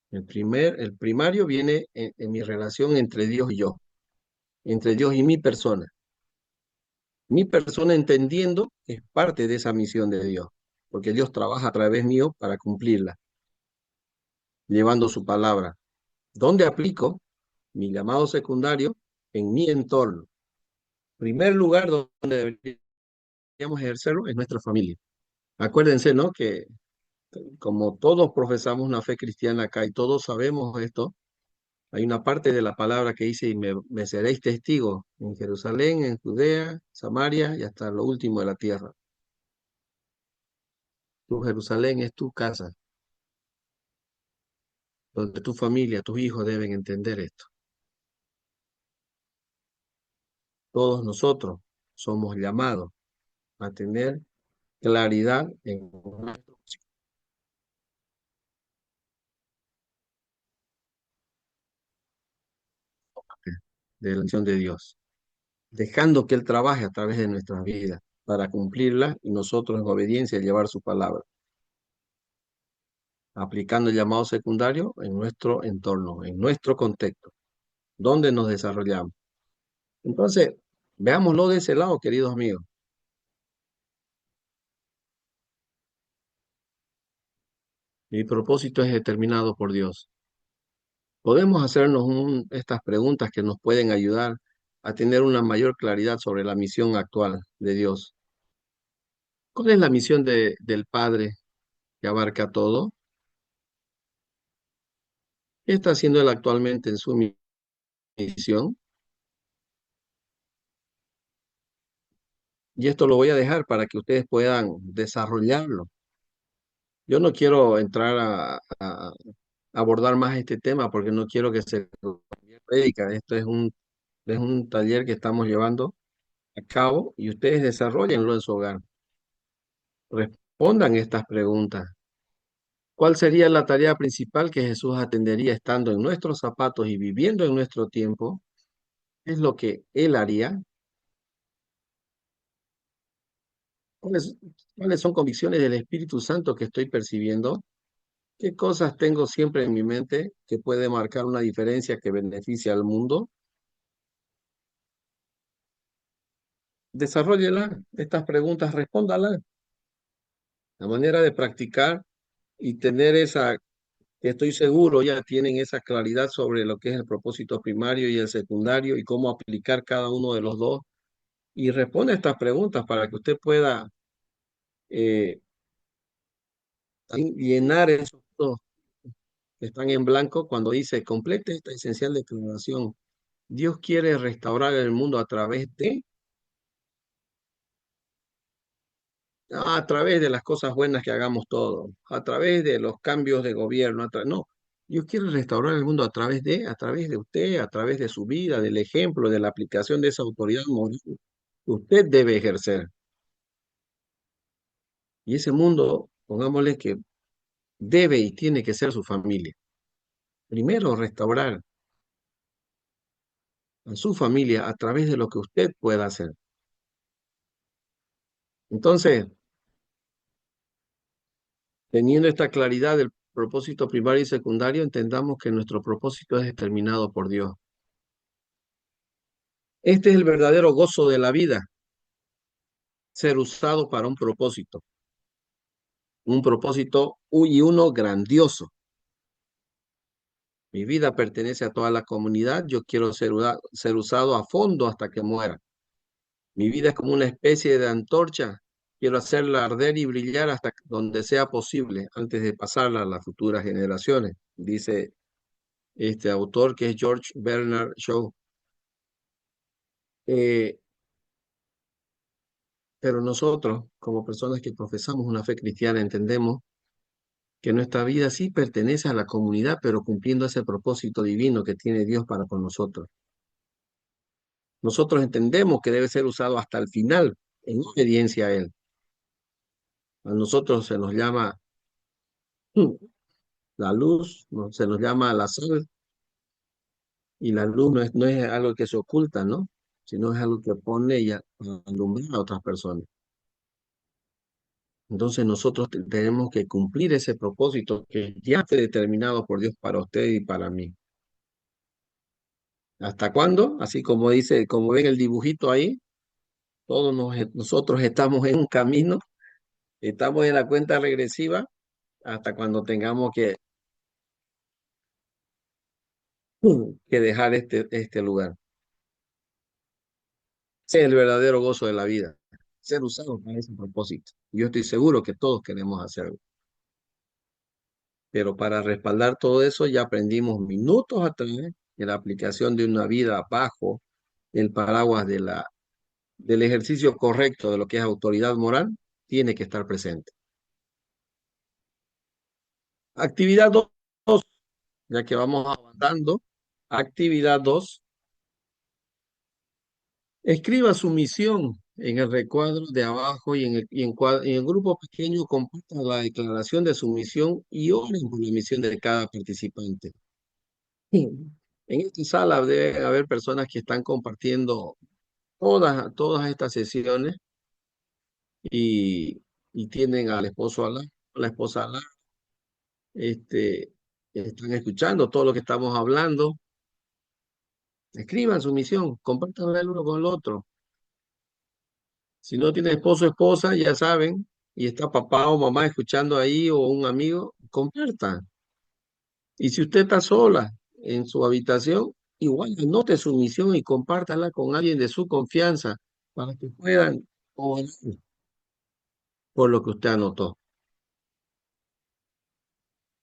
El primario viene en mi relación entre Dios y yo, entre Dios y mi persona. Mi persona entendiendo que es parte de esa misión de Dios, porque Dios trabaja a través mío para cumplirla. llevando su palabra. ¿Dónde aplico mi llamado secundario? En mi entorno. Primer lugar donde deberíamos ejercerlo es nuestra familia. Acuérdense, ¿no? Que como todos profesamos una fe cristiana acá y todos sabemos esto, hay una parte de la palabra que dice, y me seréis testigos en Jerusalén, en Judea, Samaria y hasta lo último de la tierra. Tu Jerusalén es tu casa, donde tu familia, tus hijos deben entender esto. Todos nosotros somos llamados a tener claridad en nuestro de la acción de Dios, dejando que Él trabaje a través de nuestras vidas para cumplirla y nosotros en obediencia llevar su palabra, aplicando el llamado secundario en nuestro entorno, en nuestro contexto, donde nos desarrollamos. Entonces, veámoslo de ese lado, queridos amigos. Mi propósito es determinado por Dios. Podemos hacernos estas preguntas que nos pueden ayudar a tener una mayor claridad sobre la misión actual de Dios. ¿Cuál es la misión del Padre que abarca todo? ¿Qué está haciendo Él actualmente en su misión? Y esto lo voy a dejar para que ustedes puedan desarrollarlo. Yo no quiero entrar a abordar más este tema porque no quiero que se predica. Esto es un taller que estamos llevando a cabo y ustedes desarrollenlo en su hogar. Respondan estas preguntas. ¿Cuál sería la tarea principal que Jesús atendería estando en nuestros zapatos y viviendo en nuestro tiempo? ¿Qué es lo que Él haría? ¿Cuáles, cuáles son convicciones del Espíritu Santo que estoy percibiendo? ¿Qué cosas tengo siempre en mi mente que puede marcar una diferencia que beneficia al mundo? Desarróllela, estas preguntas, respóndalas. La manera de practicar y tener esa, que estoy seguro ya tienen esa claridad sobre lo que es el propósito primario y el secundario y cómo aplicar cada uno de los dos. Y responde estas preguntas para que usted pueda eh, llenar esos dos que están en blanco cuando dice, complete esta esencial declaración. Dios quiere restaurar el mundo a través de las cosas buenas que hagamos todos, a través de los cambios de gobierno, no. Dios quiere restaurar el mundo a través de usted, a través de su vida, del ejemplo, de la aplicación de esa autoridad moral que usted debe ejercer. Y ese mundo, pongámosle que debe y tiene que ser su familia. Primero, restaurar a su familia a través de lo que usted pueda hacer. Entonces, teniendo esta claridad del propósito primario y secundario, entendamos que nuestro propósito es determinado por Dios. Este es el verdadero gozo de la vida, ser usado para un propósito y uno grandioso. Mi vida pertenece a toda la comunidad, yo quiero ser usado a fondo hasta que muera. Mi vida es como una especie de antorcha, quiero hacerla arder y brillar hasta donde sea posible, antes de pasarla a las futuras generaciones, dice este autor que es George Bernard Shaw. Eh, pero nosotros, como personas que profesamos una fe cristiana, entendemos que nuestra vida sí pertenece a la comunidad, pero cumpliendo ese propósito divino que tiene Dios para con nosotros. Nosotros entendemos que debe ser usado hasta el final, en obediencia a Él. A nosotros se nos llama la luz, se nos llama la sal, y la luz no es algo que se oculta, ¿no? Sino es algo que pone y alumbra a otras personas. Entonces nosotros tenemos que cumplir ese propósito que ya fue determinado por Dios para usted y para mí. ¿Hasta cuándo? Así como dice, como ven el dibujito ahí, nosotros estamos en un camino, estamos en la cuenta regresiva hasta cuando tengamos que que dejar este lugar. Ese es el verdadero gozo de la vida, ser usado para ese propósito. Yo estoy seguro que todos queremos hacerlo, pero para respaldar todo eso ya aprendimos minutos atrás que la aplicación de una vida bajo el paraguas del ejercicio correcto de lo que es autoridad moral tiene que estar presente. Actividad 2, ya que vamos avanzando. Actividad 2. Escriba su misión en el recuadro de abajo y en grupo pequeño compartan la declaración de su misión y oren por la misión de cada participante. Sí. En esta sala debe haber personas que están compartiendo todas estas sesiones y, y tienen al esposo al lado, a la esposa al lado, este, están escuchando todo lo que estamos hablando. Escriban su misión, compártanla el uno con el otro. Si no tiene esposo o esposa, ya saben, y está papá o mamá escuchando ahí o un amigo, compartan. Y si usted está sola en su habitación, igual anote su misión y compártala con alguien de su confianza para que puedan orar por lo que usted anotó.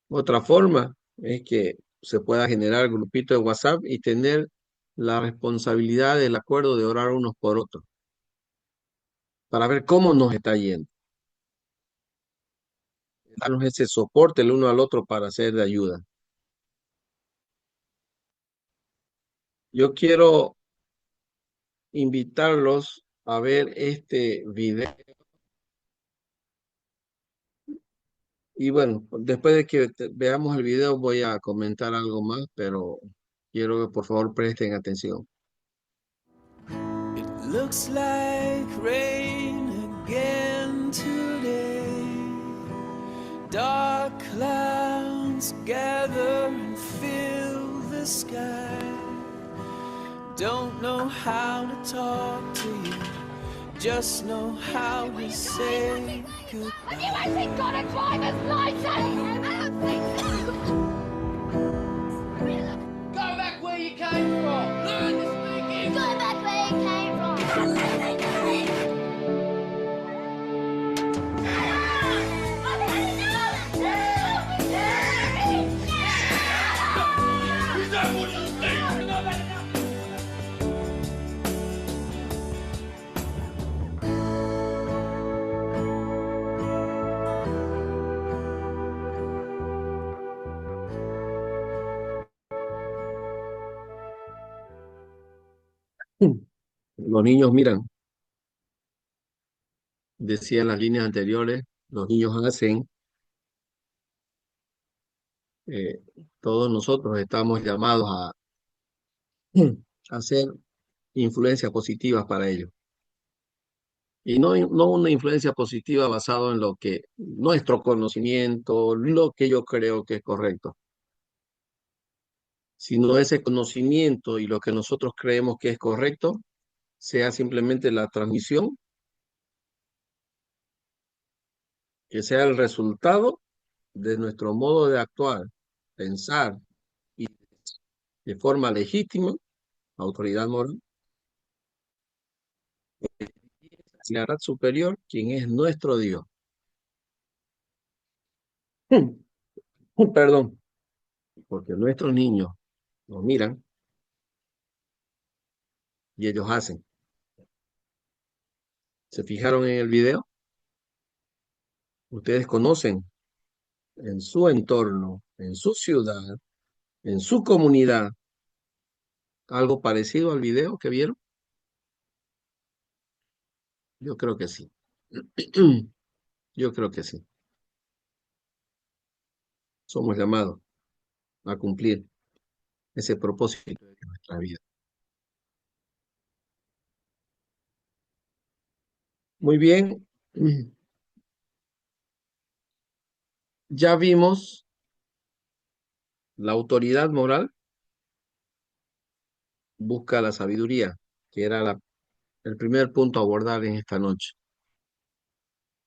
Otra forma es que se pueda generar grupito de WhatsApp y tener la responsabilidad del acuerdo de orar unos por otros para ver cómo nos está yendo. Darnos ese soporte el uno al otro para ser de ayuda. Yo quiero invitarlos a ver este video. Y bueno, después de que veamos el video voy a comentar algo más, pero quiero que por favor presten atención. It looks like rain again today. Dark clouds gather and fill the sky. Don't know how to talk to you, just know how to say goodbye. Have you actually got a driver's license? I don't think so. Go back where you came from. Learn to speak English. Go back where you came from. Is that what you think? Los niños miran, decía en las líneas anteriores, los niños hacen, eh, todos nosotros estamos llamados a hacer influencias positivas para ellos. Y no una influencia positiva basada en lo que nuestro conocimiento, lo que yo creo que es correcto, sino ese conocimiento y lo que nosotros creemos que es correcto sea simplemente la transmisión, que sea el resultado de nuestro modo de actuar, pensar y de forma legítima, autoridad moral, la edad superior, quien es nuestro Dios. Perdón, porque nuestros niños nos miran y ellos hacen. ¿Se fijaron en el video? Ustedes conocen en su entorno, en su ciudad, en su comunidad, algo parecido al video que vieron. Yo creo que sí. Yo creo que sí. Somos llamados a cumplir ese propósito de nuestra vida. Muy bien. Ya vimos la autoridad moral busca la sabiduría, que era el primer punto a abordar en esta noche.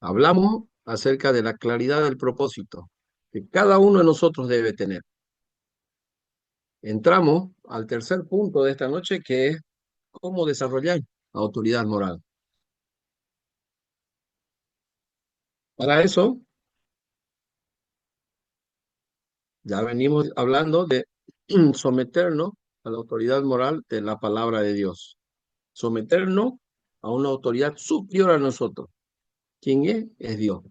Hablamos acerca de la claridad del propósito que cada uno de nosotros debe tener. entramos al tercer punto de esta noche, que es cómo desarrollar autoridad moral. Para eso, ya venimos hablando de someternos a la autoridad moral de la palabra de Dios. Someternos a una autoridad superior a nosotros. ¿Quién es? Es Dios.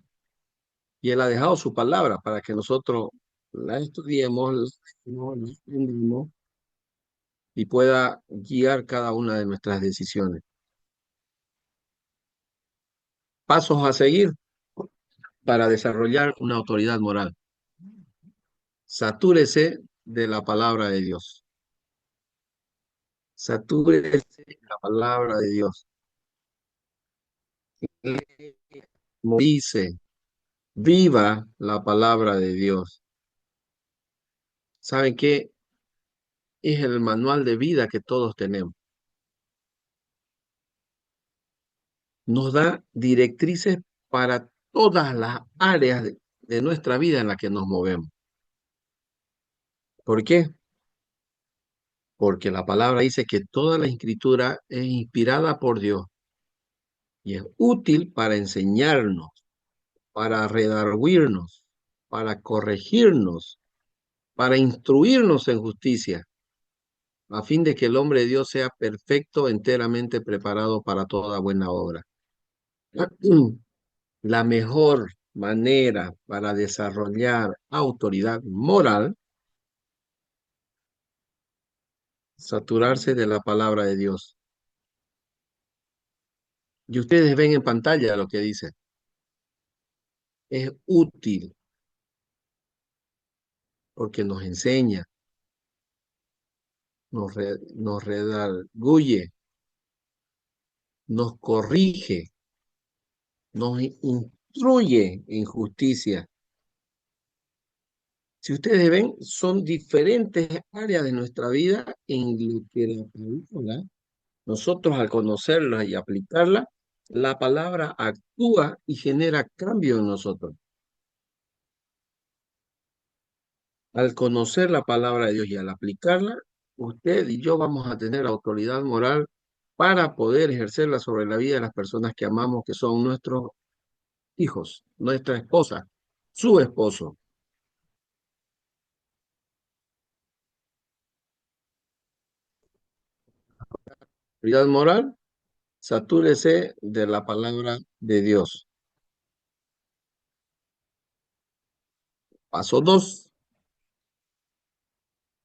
Y Él ha dejado su palabra para que nosotros la estudiemos, la aprendamos y pueda guiar cada una de nuestras decisiones. Pasos a seguir para desarrollar una autoridad moral. Satúrese de la palabra de Dios. Satúrese de la palabra de Dios. Como dice, viva la palabra de Dios. ¿Saben qué? Es el manual de vida que todos tenemos. Nos da directrices para todas las áreas de nuestra vida en las que nos movemos. ¿Por qué? Porque la palabra dice que toda la escritura es inspirada por Dios y es útil para enseñarnos, para redarguirnos, para corregirnos, para instruirnos en justicia, a fin de que el hombre de Dios sea perfecto, enteramente preparado para toda buena obra. La mejor manera para desarrollar autoridad moral, saturarse de la palabra de Dios. Y ustedes ven en pantalla lo que dice. Es útil porque nos enseña, nos redarguye, nos corrige, nos instruye en justicia. Si ustedes ven, son diferentes áreas de nuestra vida en lo que la palabra, nosotros al conocerla y aplicarla, la palabra actúa y genera cambio en nosotros. Al conocer la palabra de Dios y al aplicarla, usted y yo vamos a tener autoridad moral para poder ejercerla sobre la vida de las personas que amamos, que son nuestros hijos, nuestra esposa, su esposo. Autoridad moral, satúrese de la palabra de Dios. Paso 2.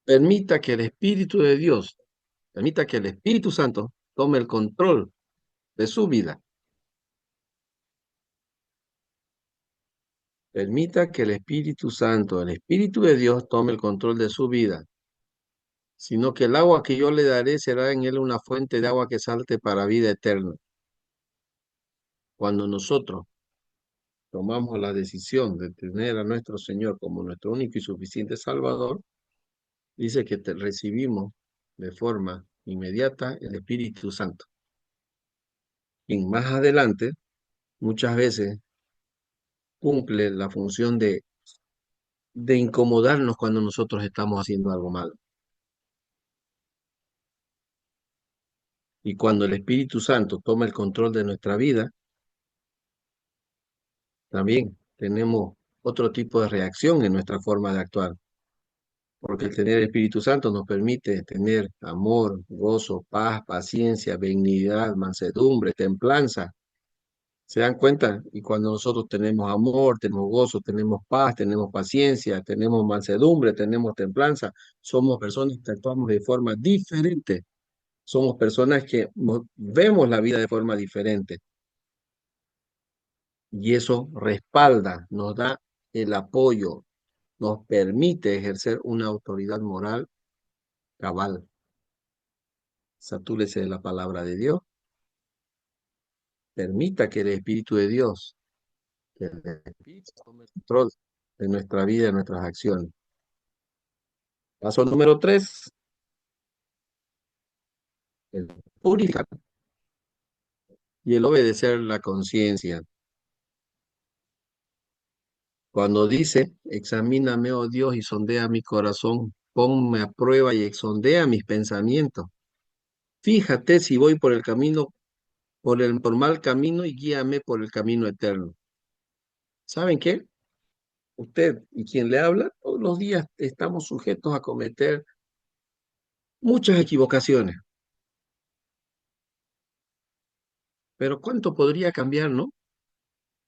Permita que el Espíritu de Dios, permita que el Espíritu Santo tome el control de su vida. Permita que el Espíritu Santo, el Espíritu de Dios, tome el control de su vida. Sino que el agua que yo le daré será en él una fuente de agua que salte para vida eterna. Cuando nosotros tomamos la decisión de tener a nuestro Señor como nuestro único y suficiente Salvador, dice que recibimos de forma inmediata el Espíritu Santo. Y más adelante, muchas veces cumple la función de incomodarnos cuando nosotros estamos haciendo algo malo. Y cuando el Espíritu Santo toma el control de nuestra vida, también tenemos otro tipo de reacción en nuestra forma de actuar. Porque el tener el Espíritu Santo nos permite tener amor, gozo, paz, paciencia, benignidad, mansedumbre, templanza. ¿Se dan cuenta? Y cuando nosotros tenemos amor, tenemos gozo, tenemos paz, tenemos paciencia, tenemos mansedumbre, tenemos templanza, somos personas que actuamos de forma diferente. Somos personas que vemos la vida de forma diferente. Y eso respalda, nos da el apoyo, nos permite ejercer una autoridad moral cabal. Satúrese de la palabra de Dios. Permita que el Espíritu de Dios, que el Espíritu tome el control de nuestra vida y de nuestras acciones. Paso número 3. El purificar y el obedecer la conciencia. Cuando dice, examíname, oh Dios, y sondea mi corazón, ponme a prueba y sondea mis pensamientos. Fíjate si voy por el camino, por mal camino y guíame por el camino eterno. ¿Saben qué? Usted y quien le habla, todos los días estamos sujetos a cometer muchas equivocaciones, pero ¿cuánto podría cambiar, no?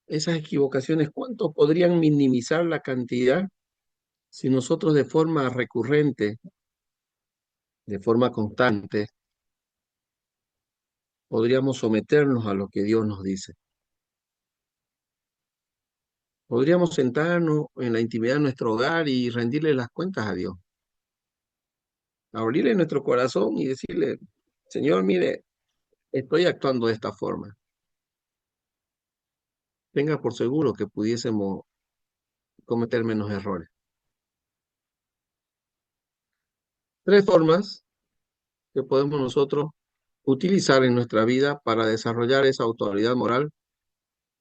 Esas equivocaciones, ¿cuánto podrían minimizar la cantidad si nosotros de forma recurrente, de forma constante, podríamos someternos a lo que Dios nos dice? Podríamos sentarnos en la intimidad de nuestro hogar y rendirle las cuentas a Dios, abrirle nuestro corazón y decirle, Señor, mire, estoy actuando de esta forma. Tenga por seguro que pudiésemos cometer menos errores. Tres formas que podemos nosotros utilizar en nuestra vida para desarrollar esa autoridad moral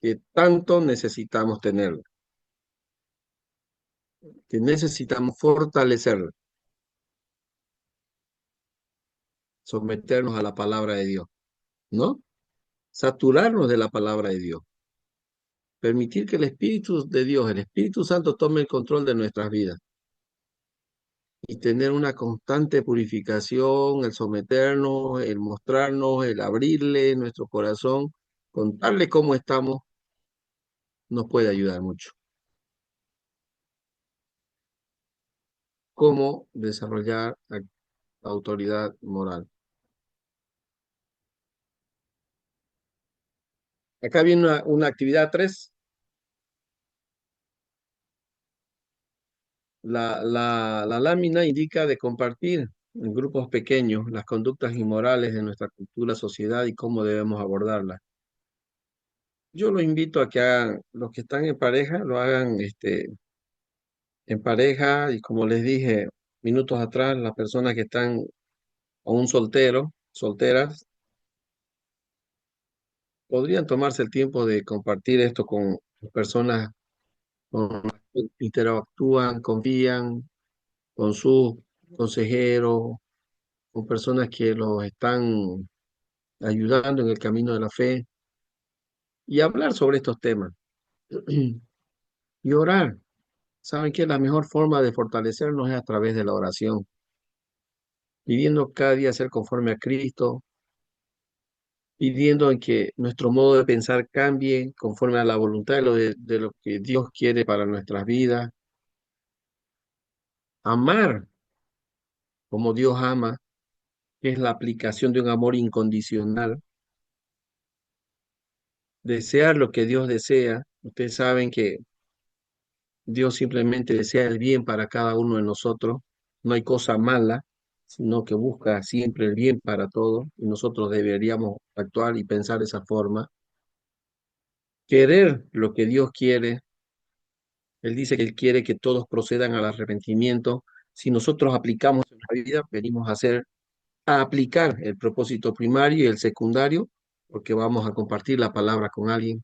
que tanto necesitamos tener, que necesitamos fortalecer, someternos a la palabra de Dios, ¿no? Saturarnos de la palabra de Dios, permitir que el Espíritu de Dios, el Espíritu Santo, tome el control de nuestras vidas y tener una constante purificación, el someternos, el mostrarnos, el abrirle nuestro corazón, contarle cómo estamos, nos puede ayudar mucho. Cómo desarrollar autoridad moral. Acá viene una actividad 3. La lámina indica de compartir en grupos pequeños las conductas inmorales de nuestra cultura, sociedad y cómo debemos abordarlas. Yo lo invito a que hagan, los que están en pareja, lo hagan en pareja y como les dije minutos atrás, las personas que están aún solteras, podrían tomarse el tiempo de compartir esto con personas con las que interactúan, confían, con sus consejeros, con personas que los están ayudando en el camino de la fe y hablar sobre estos temas y orar. ¿Saben que la mejor forma de fortalecernos es a través de la oración? Pidiendo cada día ser conforme a Cristo, pidiendo en que nuestro modo de pensar cambie conforme a la voluntad de lo que Dios quiere para nuestras vidas, amar como Dios ama, que es la aplicación de un amor incondicional, desear lo que Dios desea. Ustedes saben que Dios simplemente desea el bien para cada uno de nosotros. No hay cosa mala, sino que busca siempre el bien para todos y nosotros deberíamos actuar y pensar de esa forma. Querer lo que Dios quiere. Él dice que Él quiere que todos procedan al arrepentimiento. Si nosotros aplicamos en la vida, venimos a aplicar el propósito primario y el secundario, porque vamos a compartir la palabra con alguien.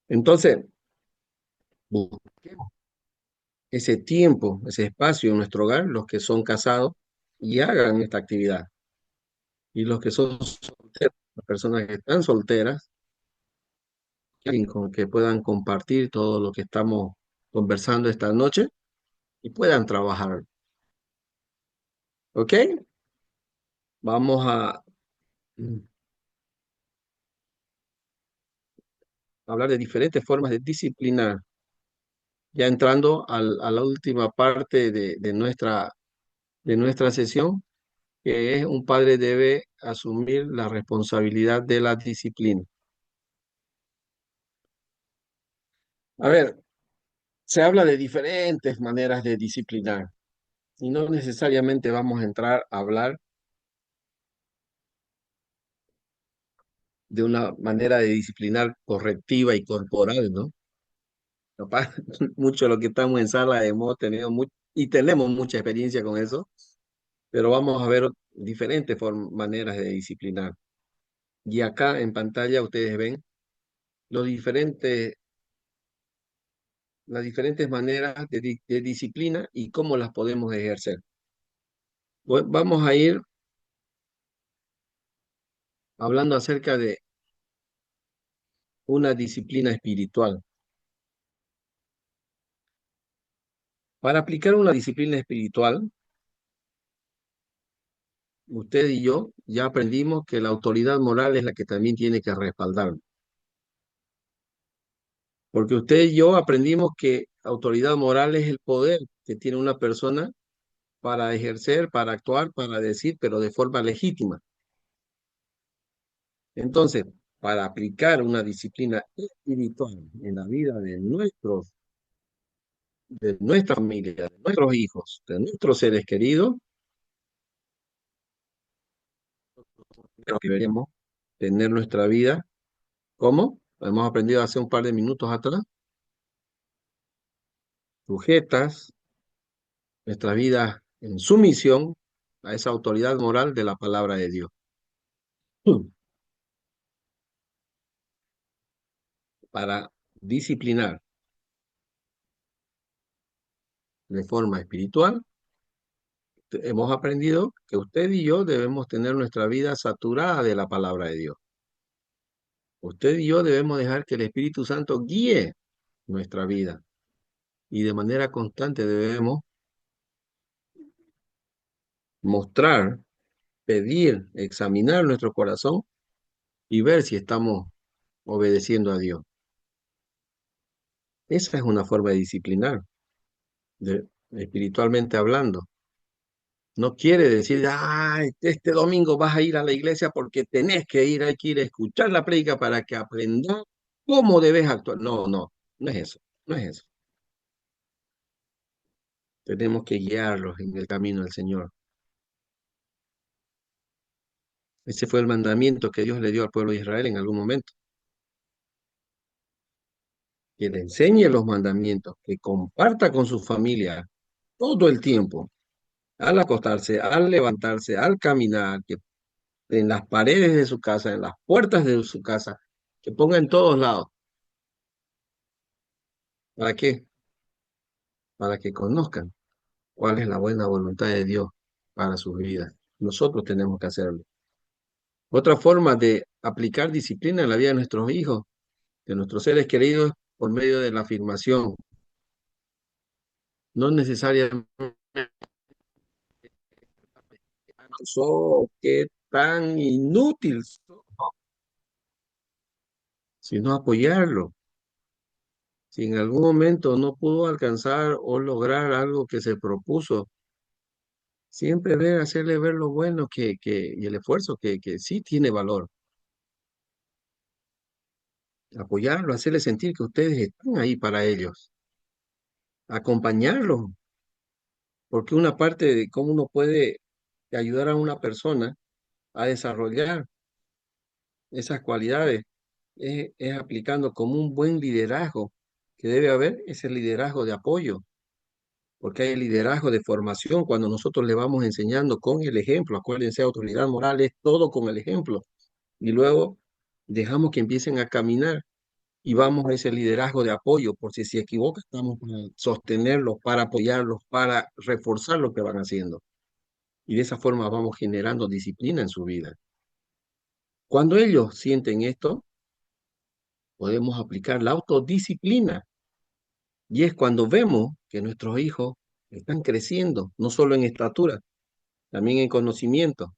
Entonces, busquemos ese tiempo, ese espacio en nuestro hogar, los que son casados, y hagan esta actividad. Y los que son solteros, las personas que están solteras, alguien con que puedan compartir todo lo que estamos conversando esta noche y puedan trabajar. ¿Ok? Vamos a hablar de diferentes formas de disciplinar, ya entrando a la última parte de nuestra sesión, que es un padre debe asumir la responsabilidad de la disciplina. A ver, se habla de diferentes maneras de disciplinar y no necesariamente vamos a entrar a hablar de una manera de disciplinar correctiva y corporal, ¿no? Capaz, mucho de lo que estamos en sala hemos tenido y tenemos mucha experiencia con eso, pero vamos a ver diferentes maneras de disciplinar. Y acá en pantalla ustedes ven los diferentes, las diferentes maneras de disciplina y cómo las podemos ejercer. Vamos a ir hablando acerca de una disciplina espiritual. Para aplicar una disciplina espiritual, usted y yo ya aprendimos que la autoridad moral es la que también tiene que respaldar. Porque usted y yo aprendimos que autoridad moral es el poder que tiene una persona para ejercer, para actuar, para decir, pero de forma legítima. Entonces, para aplicar una disciplina espiritual en la vida de nuestra familia, de nuestros hijos, de nuestros seres queridos, creo que deberíamos tener nuestra vida como hemos aprendido hace un par de minutos atrás, sujetas, nuestra vida en sumisión a esa autoridad moral de la palabra de Dios. Para disciplinar de forma espiritual, hemos aprendido que usted y yo debemos tener nuestra vida saturada de la palabra de Dios. Usted y yo debemos dejar que el Espíritu Santo guíe nuestra vida y de manera constante debemos mostrar, pedir, examinar nuestro corazón y ver si estamos obedeciendo a Dios. Esa es una forma de disciplinar, espiritualmente hablando. No quiere decir, este domingo vas a ir a la iglesia porque tenés que ir, hay que ir a escuchar la prédica para que aprendas cómo debes actuar. No, no, no es eso, no es eso. Tenemos que guiarlos en el camino del Señor. Ese fue el mandamiento que Dios le dio al pueblo de Israel en algún momento. Que le enseñe los mandamientos, que comparta con su familia todo el tiempo, al acostarse, al levantarse, al caminar, que en las paredes de su casa, en las puertas de su casa, que ponga en todos lados. ¿Para qué? Para que conozcan cuál es la buena voluntad de Dios para sus vidas. Nosotros tenemos que hacerlo. Otra forma de aplicar disciplina en la vida de nuestros hijos, de nuestros seres queridos, por medio de la afirmación. No necesariamente qué tan inútil, sino apoyarlo. Si en algún momento no pudo alcanzar o lograr algo que se propuso, siempre hacerle ver lo bueno y el esfuerzo que sí tiene valor. Apoyarlo, hacerle sentir que ustedes están ahí para ellos. Acompañarlos, porque una parte de cómo uno puede ayudar a una persona a desarrollar esas cualidades es aplicando como un buen liderazgo que debe haber, ese liderazgo de apoyo, porque hay liderazgo de formación cuando nosotros le vamos enseñando con el ejemplo. Acuérdense, autoridad moral es todo con el ejemplo. Y luego dejamos que empiecen a caminar y vamos a ese liderazgo de apoyo, por si se equivoca, estamos para sostenerlos, para apoyarlos, para reforzar lo que van haciendo. Y de esa forma vamos generando disciplina en su vida. Cuando ellos sienten esto, podemos aplicar la autodisciplina. Y es cuando vemos que nuestros hijos están creciendo, no solo en estatura, también en conocimiento.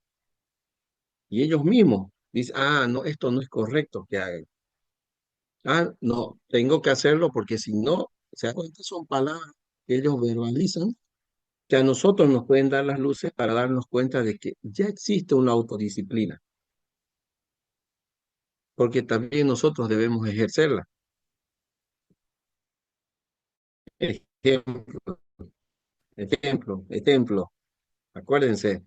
Y ellos mismos dicen, no, esto no es correcto que hagan. No, tengo que hacerlo porque si no, se da cuenta, son palabras que ellos verbalizan, que a nosotros nos pueden dar las luces para darnos cuenta de que ya existe una autodisciplina, porque también nosotros debemos ejercerla. Ejemplo, ejemplo. Acuérdense,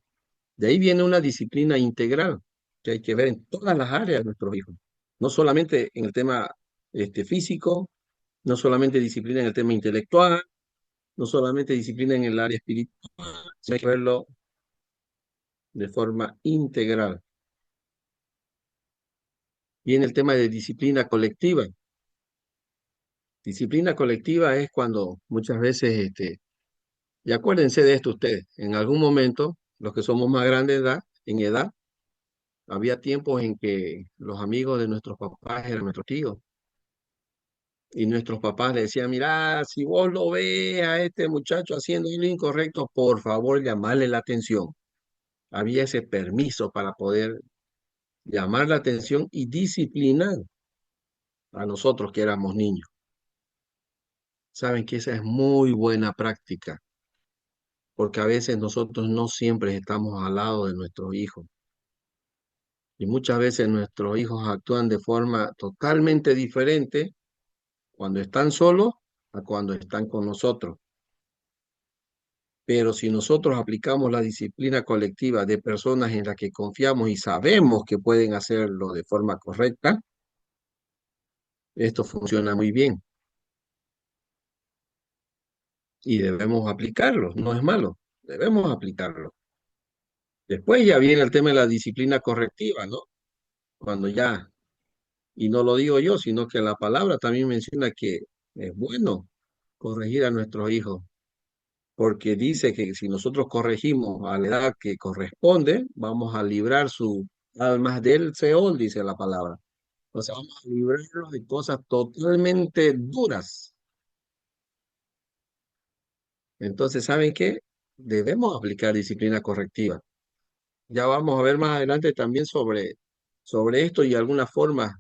de ahí viene una disciplina integral que hay que ver en todas las áreas de nuestros hijos, no solamente en el tema físico, no solamente disciplina en el tema intelectual, no solamente disciplina en el área espiritual, sino hay que verlo de forma integral. Viene el tema de disciplina colectiva. Disciplina colectiva es cuando muchas veces, y acuérdense de esto ustedes, en algún momento los que somos más grandes en edad, había tiempos en que los amigos de nuestros papás eran nuestros tíos. Y nuestros papás le decían, mira, si vos lo ves a este muchacho haciendo lo incorrecto, por favor, llamarle la atención. Había ese permiso para poder llamar la atención y disciplinar a nosotros que éramos niños. Saben que esa es muy buena práctica, porque a veces nosotros no siempre estamos al lado de nuestros hijos. Y muchas veces nuestros hijos actúan de forma totalmente diferente cuando están solos a cuando están con nosotros. Pero si nosotros aplicamos la disciplina colectiva de personas en las que confiamos y sabemos que pueden hacerlo de forma correcta, esto funciona muy bien y debemos aplicarlo. No es malo, debemos aplicarlo. Después ya viene el tema de la disciplina correctiva, ¿no? Cuando ya, y no lo digo yo, sino que la palabra también menciona que es bueno corregir a nuestros hijos, porque dice que si nosotros corregimos a la edad que corresponde, vamos a librar su almas del Seol, dice la palabra. O sea, vamos a librarlos de cosas totalmente duras. Entonces, ¿saben qué? Debemos aplicar disciplina correctiva. Ya vamos a ver más adelante también sobre esto y algunas formas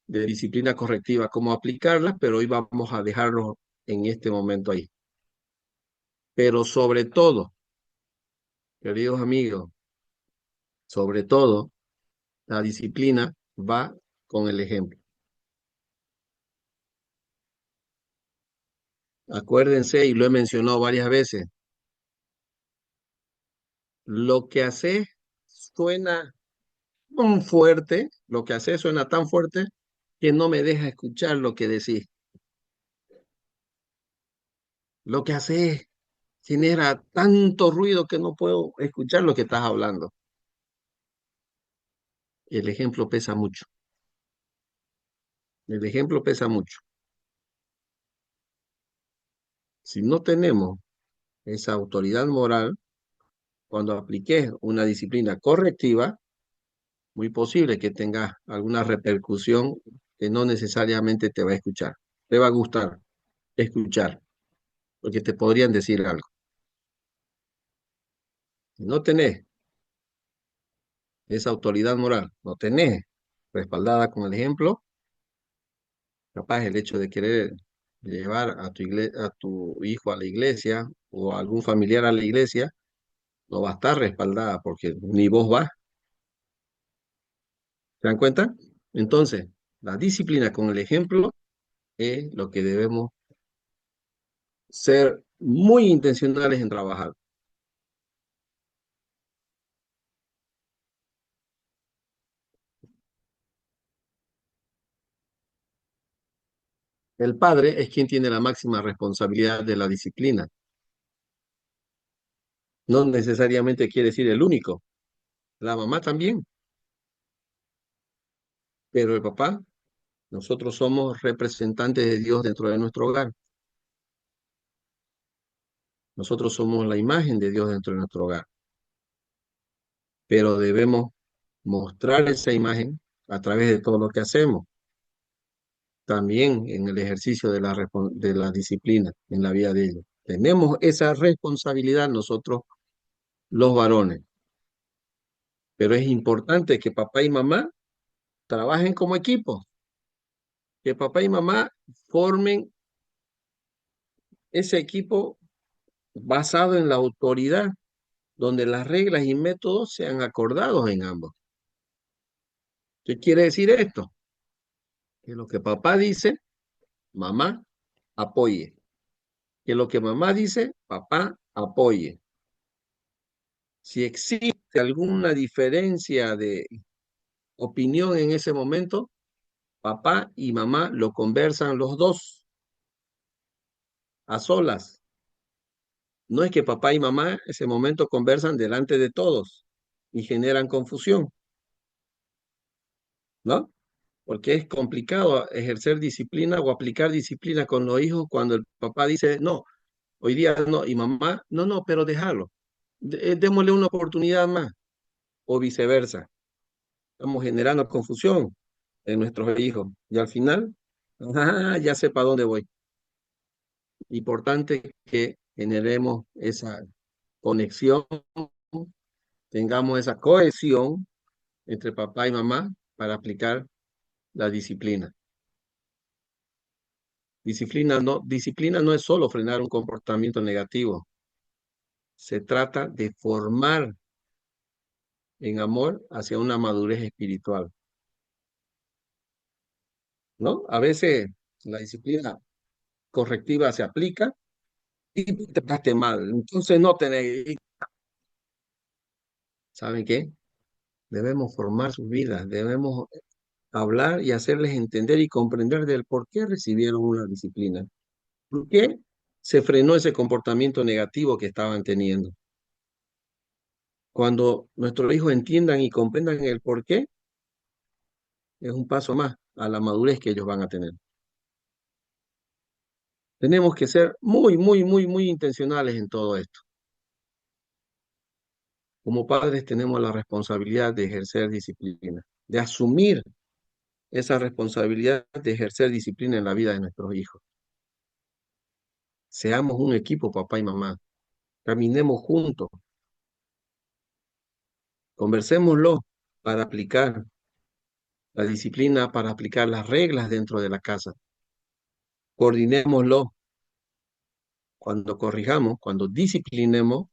de disciplina correctiva, cómo aplicarlas, pero hoy vamos a dejarlo en este momento ahí. Pero sobre todo, queridos amigos, sobre todo, la disciplina va con el ejemplo. Acuérdense, y lo he mencionado varias veces, lo que hace suena tan fuerte, lo que hace suena tan fuerte que no me deja escuchar lo que decís. Lo que hace genera tanto ruido que no puedo escuchar lo que estás hablando. El ejemplo pesa mucho. El ejemplo pesa mucho. Si no tenemos esa autoridad moral, cuando apliques una disciplina correctiva, muy posible que tengas alguna repercusión que no necesariamente te va a escuchar. Te va a gustar escuchar, porque te podrían decir algo. Si no tenés esa autoridad moral, no tenés respaldada con el ejemplo, capaz el hecho de querer llevar a tu hijo a la iglesia o a algún familiar a la iglesia, no va a estar respaldada porque ni vos vas. ¿Se dan cuenta? Entonces, la disciplina con el ejemplo es lo que debemos ser muy intencionales en trabajar. El padre es quien tiene la máxima responsabilidad de la disciplina. No necesariamente quiere decir el único. La mamá también, pero el papá, nosotros somos representantes de Dios dentro de nuestro hogar. Nosotros somos la imagen de Dios dentro de nuestro hogar, pero debemos mostrar esa imagen a través de todo lo que hacemos, también en el ejercicio de la disciplina en la vida de ellos. Tenemos esa responsabilidad nosotros, los varones, pero es importante que papá y mamá trabajen como equipo, que papá y mamá formen ese equipo basado en la autoridad, donde las reglas y métodos sean acordados en ambos. ¿Qué quiere decir esto? Que lo que papá dice, mamá apoye. Que lo que mamá dice, papá apoye. Si existe alguna diferencia de opinión en ese momento, papá y mamá lo conversan los dos a solas. No es que papá y mamá en ese momento conversan delante de todos y generan confusión, ¿no? Porque es complicado ejercer disciplina o aplicar disciplina con los hijos cuando el papá dice, no, hoy día no, y mamá, no, no, pero déjalo. Démosle una oportunidad más, o viceversa. Estamos generando confusión en nuestros hijos. Y al final, ya sé para dónde voy. Importante que generemos esa conexión, tengamos esa cohesión entre papá y mamá para aplicar la disciplina. Disciplina no es solo frenar un comportamiento negativo, se trata de formar en amor hacia una madurez espiritual, ¿no? A veces la disciplina correctiva se aplica y te pasaste mal, entonces no tenés, ¿saben qué? Debemos formar sus vidas, debemos hablar y hacerles entender y comprender del por qué recibieron una disciplina, por qué se frenó ese comportamiento negativo que estaban teniendo. Cuando nuestros hijos entiendan y comprendan el por qué, es un paso más a la madurez que ellos van a tener. Tenemos que ser muy, muy, muy, muy intencionales en todo esto. Como padres tenemos la responsabilidad de ejercer disciplina, de asumir esa responsabilidad de ejercer disciplina en la vida de nuestros hijos. Seamos un equipo, papá y mamá. Caminemos juntos, conversémoslo para aplicar la disciplina, para aplicar las reglas dentro de la casa. Coordinémoslo cuando corrijamos, cuando disciplinemos,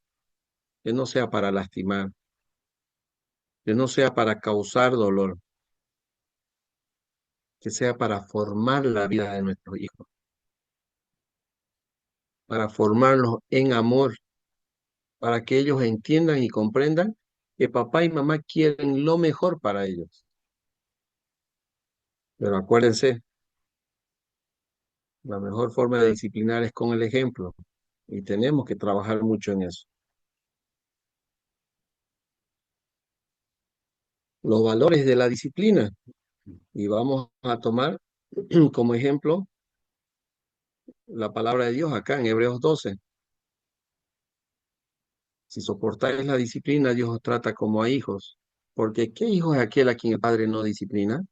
que no sea para lastimar, que no sea para causar dolor, que sea para formar la vida de nuestros hijos, para formarlos en amor, para que ellos entiendan y comprendan que papá y mamá quieren lo mejor para ellos. Pero acuérdense, la mejor forma de disciplinar es con el ejemplo y tenemos que trabajar mucho en eso. Los valores de la disciplina y vamos a tomar como ejemplo la palabra de Dios acá en Hebreos 12. Si soportáis la disciplina, Dios os trata como a hijos. Porque ¿qué hijo es aquel a quien el Padre no disciplina?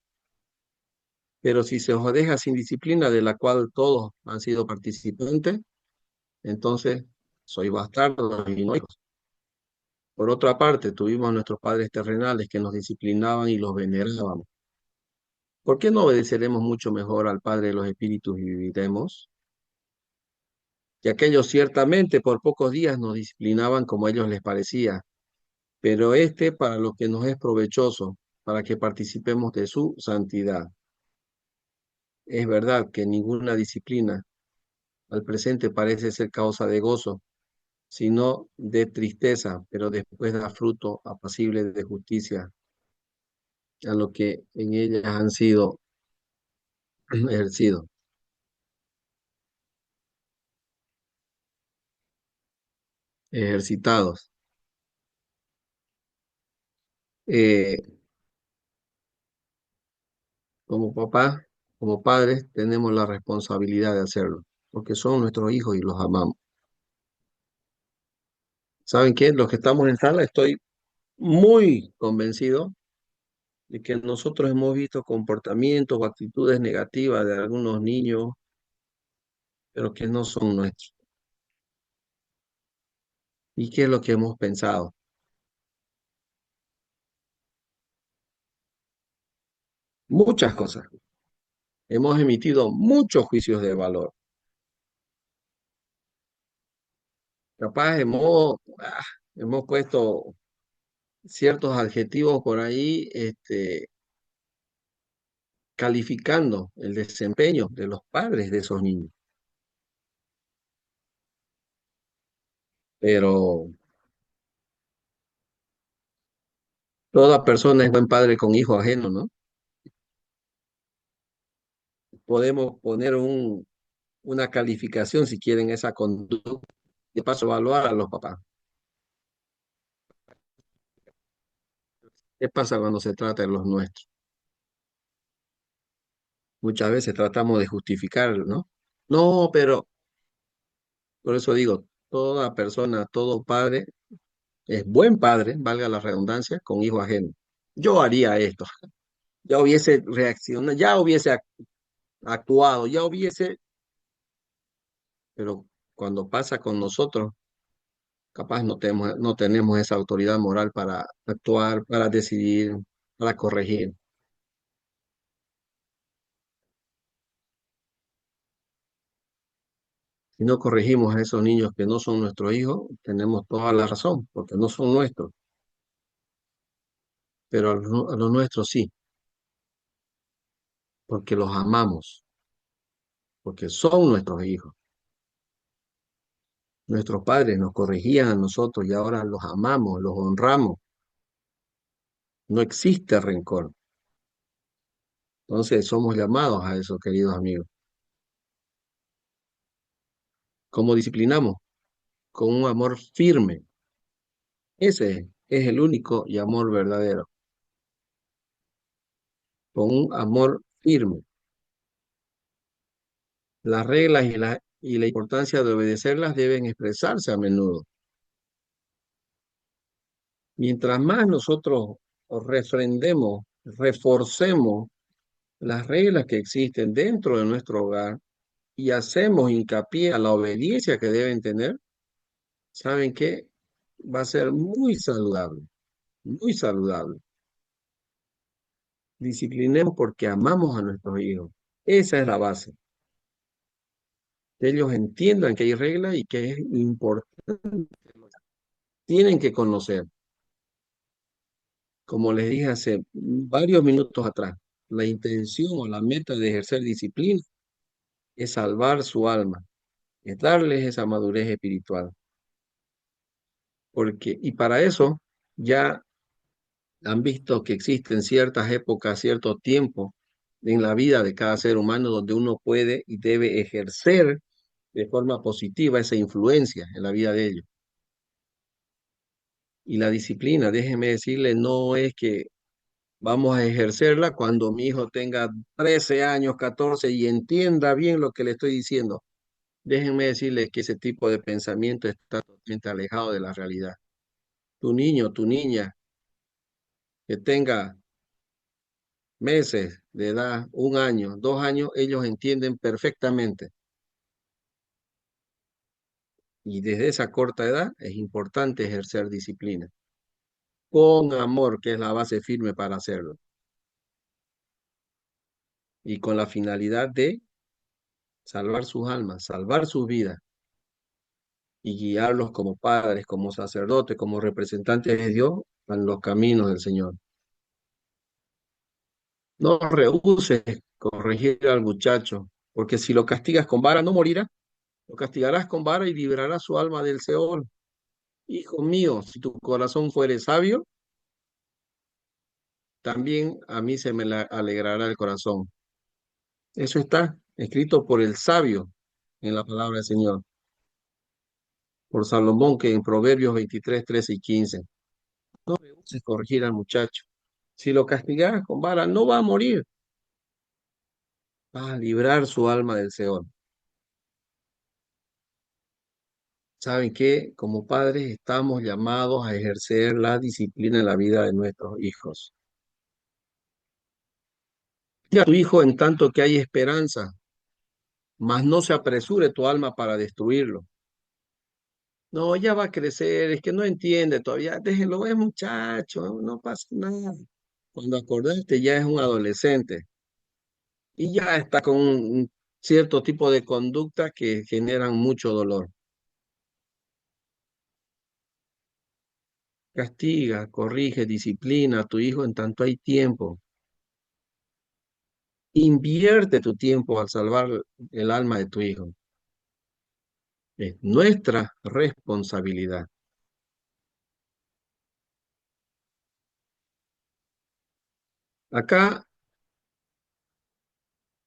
Pero si se os deja sin disciplina, de la cual todos han sido participantes, entonces sois bastardos y no hijos. Por otra parte, tuvimos a nuestros padres terrenales que nos disciplinaban y los venerábamos. ¿Por qué no obedeceremos mucho mejor al Padre de los Espíritus y viviremos? Que aquellos ciertamente por pocos días nos disciplinaban como a ellos les parecía, pero este para lo que nos es provechoso, para que participemos de su santidad. Es verdad que ninguna disciplina al presente parece ser causa de gozo, sino de tristeza, pero después da fruto apacible de justicia a lo que en ellas han sido ejercidos, ejercitados. Eh, como papá, como padres, tenemos la responsabilidad de hacerlo, porque son nuestros hijos y los amamos. ¿Saben qué? Los que estamos en sala, estoy muy convencido de que nosotros hemos visto comportamientos o actitudes negativas de algunos niños, pero que no son nuestros. ¿Y qué es lo que hemos pensado? Muchas cosas. Hemos emitido muchos juicios de valor. Capaz hemos puesto ciertos adjetivos por ahí, calificando el desempeño de los padres de esos niños. Pero toda persona es buen padre con hijo ajeno, ¿no? Podemos poner una calificación, si quieren, esa conducta, de paso evaluar a los papás. ¿Qué pasa cuando se trata de los nuestros? Muchas veces tratamos de justificar, ¿no? No, pero por eso digo, toda persona, todo padre es buen padre, valga la redundancia, con hijo ajeno. Yo haría esto, ya hubiese reaccionado, ya hubiese actuado, ya hubiese, pero cuando pasa con nosotros, capaz no tenemos esa autoridad moral para actuar, para decidir, para corregir. Si no corregimos a esos niños que no son nuestros hijos, tenemos toda la razón, porque no son nuestros, pero a los nuestros sí, porque los amamos, porque son nuestros hijos. Nuestros padres nos corregían a nosotros y ahora los amamos, los honramos. No existe rencor. Entonces somos llamados a eso, queridos amigos. ¿Cómo disciplinamos? Con un amor firme. Ese es el único y amor verdadero. Con un amor firme. Las reglas y la importancia de obedecerlas deben expresarse a menudo. Mientras más nosotros refrendemos, reforcemos las reglas que existen dentro de nuestro hogar y hacemos hincapié a la obediencia que deben tener, ¿saben qué? Va a ser muy saludable, muy saludable. Disciplinemos porque amamos a nuestros hijos. Esa es la base. Que ellos entiendan que hay reglas y que es importante. Tienen que conocer, como les dije hace varios minutos atrás, la intención o la meta de ejercer disciplina es salvar su alma, es darles esa madurez espiritual. Porque, y para eso ya han visto que existen ciertas épocas, ciertos tiempos en la vida de cada ser humano donde uno puede y debe ejercer de forma positiva esa influencia en la vida de ellos. Y la disciplina, déjeme decirle, no es que vamos a ejercerla cuando mi hijo tenga 13 años, 14 y entienda bien lo que le estoy diciendo. Déjenme decirle que ese tipo de pensamiento está totalmente alejado de la realidad. Tu niño, tu niña, que tenga meses de edad, 1 año, 2 años, ellos entienden perfectamente. Y desde esa corta edad es importante ejercer disciplina, con amor, que es la base firme para hacerlo, y con la finalidad de salvar sus almas, salvar sus vidas y guiarlos como padres, como sacerdotes, como representantes de Dios en los caminos del Señor. No rehuses corregir al muchacho, porque si lo castigas con vara no morirá, lo castigarás con vara y liberarás su alma del Seol. Hijo mío, si tu corazón fuere sabio, también a mí se me alegrará el corazón. Eso está escrito por el sabio en la palabra del Señor, por Salomón, que en Proverbios 23, 13 y 15. No rehuses corregir al muchacho. Si lo castigas con vara, no va a morir, va a librar su alma del Seol. ¿Saben qué? Como padres estamos llamados a ejercer la disciplina en la vida de nuestros hijos. Y a tu hijo en tanto que hay esperanza, mas no se apresure tu alma para destruirlo. No, ya va a crecer, es que no entiende todavía. Déjenlo, es muchacho, no pasa nada. Cuando acordaste ya es un adolescente y ya está con un cierto tipo de conducta que generan mucho dolor. Castiga, corrige, disciplina a tu hijo en tanto hay tiempo. Invierte tu tiempo al salvar el alma de tu hijo. Es nuestra responsabilidad. Acá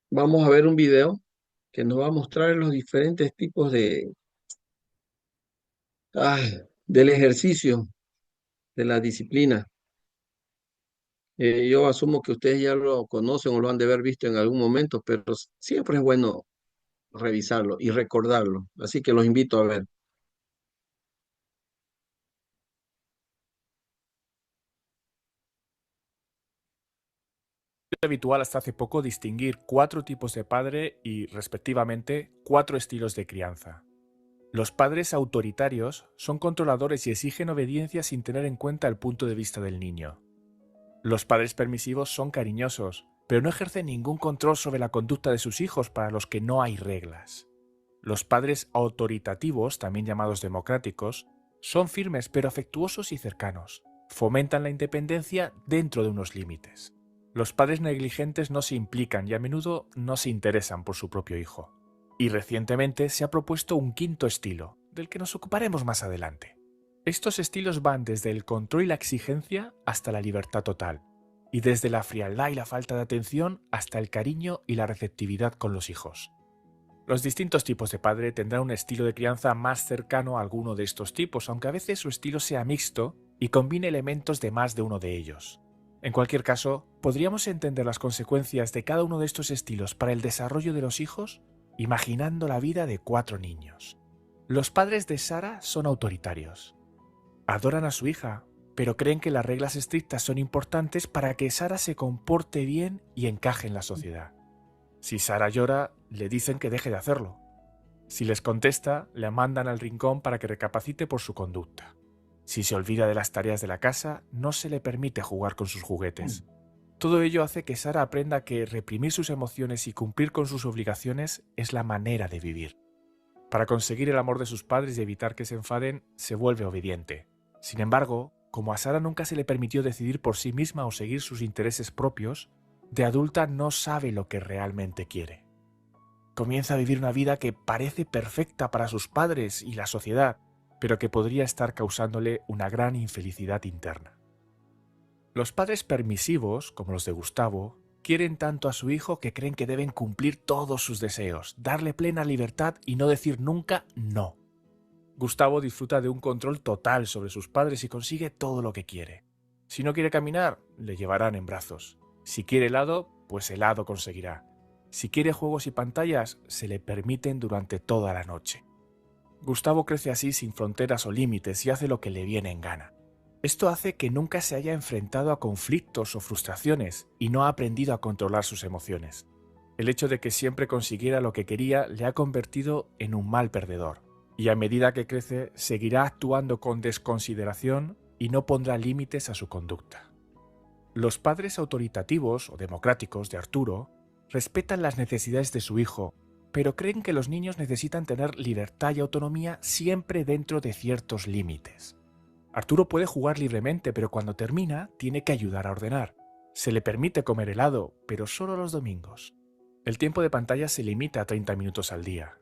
vamos a ver un video que nos va a mostrar los diferentes tipos del ejercicio, de la disciplina. Yo asumo que ustedes ya lo conocen o lo han de haber visto en algún momento, pero siempre es bueno revisarlo y recordarlo. Así que los invito a ver. habitual hasta hace poco distinguir 4 tipos de padre y, respectivamente, 4 estilos de crianza. Los padres autoritarios son controladores y exigen obediencia sin tener en cuenta el punto de vista del niño. Los padres permisivos son cariñosos, pero no ejercen ningún control sobre la conducta de sus hijos para los que no hay reglas. Los padres autoritativos, también llamados democráticos, son firmes pero afectuosos y cercanos. Fomentan la independencia dentro de unos límites. Los padres negligentes no se implican y a menudo no se interesan por su propio hijo. Y recientemente se ha propuesto un 5º estilo, del que nos ocuparemos más adelante. Estos estilos van desde el control y la exigencia hasta la libertad total, y desde la frialdad y la falta de atención hasta el cariño y la receptividad con los hijos. Los distintos tipos de padre tendrán un estilo de crianza más cercano a alguno de estos tipos, aunque a veces su estilo sea mixto y combine elementos de más de uno de ellos. En cualquier caso, ¿podríamos entender las consecuencias de cada uno de estos estilos para el desarrollo de los hijos? Imaginando la vida de 4 niños. Los padres de Sara son autoritarios. Adoran a su hija, pero creen que las reglas estrictas son importantes para que Sara se comporte bien y encaje en la sociedad. Si Sara llora, le dicen que deje de hacerlo. Si les contesta, le mandan al rincón para que recapacite por su conducta. Si se olvida de las tareas de la casa, no se le permite jugar con sus juguetes. Todo ello hace que Sara aprenda que reprimir sus emociones y cumplir con sus obligaciones es la manera de vivir. Para conseguir el amor de sus padres y evitar que se enfaden, se vuelve obediente. Sin embargo, como a Sara nunca se le permitió decidir por sí misma o seguir sus intereses propios, de adulta no sabe lo que realmente quiere. Comienza a vivir una vida que parece perfecta para sus padres y la sociedad, pero que podría estar causándole una gran infelicidad interna. Los padres permisivos, como los de Gustavo, quieren tanto a su hijo que creen que deben cumplir todos sus deseos, darle plena libertad y no decir nunca no. Gustavo disfruta de un control total sobre sus padres y consigue todo lo que quiere. Si no quiere caminar, le llevarán en brazos. Si quiere helado, pues helado conseguirá. Si quiere juegos y pantallas, se le permiten durante toda la noche. Gustavo crece así sin fronteras o límites y hace lo que le viene en gana. Esto hace que nunca se haya enfrentado a conflictos o frustraciones y no ha aprendido a controlar sus emociones. El hecho de que siempre consiguiera lo que quería le ha convertido en un mal perdedor, y a medida que crece seguirá actuando con desconsideración y no pondrá límites a su conducta. Los padres autoritativos o democráticos de Arturo respetan las necesidades de su hijo, pero creen que los niños necesitan tener libertad y autonomía siempre dentro de ciertos límites. Arturo puede jugar libremente, pero cuando termina tiene que ayudar a ordenar. Se le permite comer helado, pero solo los domingos. El tiempo de pantalla se limita a 30 minutos al día.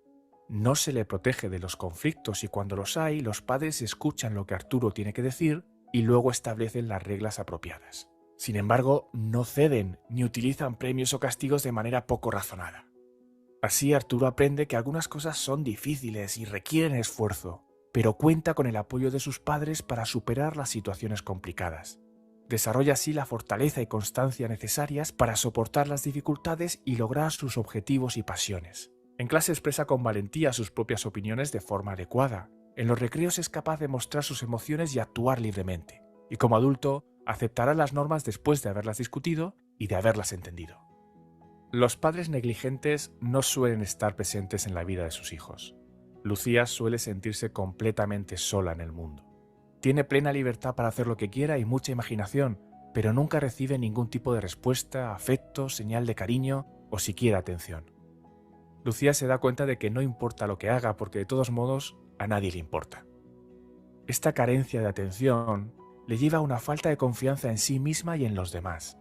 No se le protege de los conflictos y cuando los hay, los padres escuchan lo que Arturo tiene que decir y luego establecen las reglas apropiadas. Sin embargo, no ceden ni utilizan premios o castigos de manera poco razonada. Así Arturo aprende que algunas cosas son difíciles y requieren esfuerzo, pero cuenta con el apoyo de sus padres para superar las situaciones complicadas. Desarrolla así la fortaleza y constancia necesarias para soportar las dificultades y lograr sus objetivos y pasiones. En clase expresa con valentía sus propias opiniones de forma adecuada. En los recreos es capaz de mostrar sus emociones y actuar libremente. Y como adulto, aceptará las normas después de haberlas discutido y de haberlas entendido. Los padres negligentes no suelen estar presentes en la vida de sus hijos. Lucía suele sentirse completamente sola en el mundo. Tiene plena libertad para hacer lo que quiera y mucha imaginación, pero nunca recibe ningún tipo de respuesta, afecto, señal de cariño o siquiera atención. Lucía se da cuenta de que no importa lo que haga porque de todos modos a nadie le importa. Esta carencia de atención le lleva a una falta de confianza en sí misma y en los demás.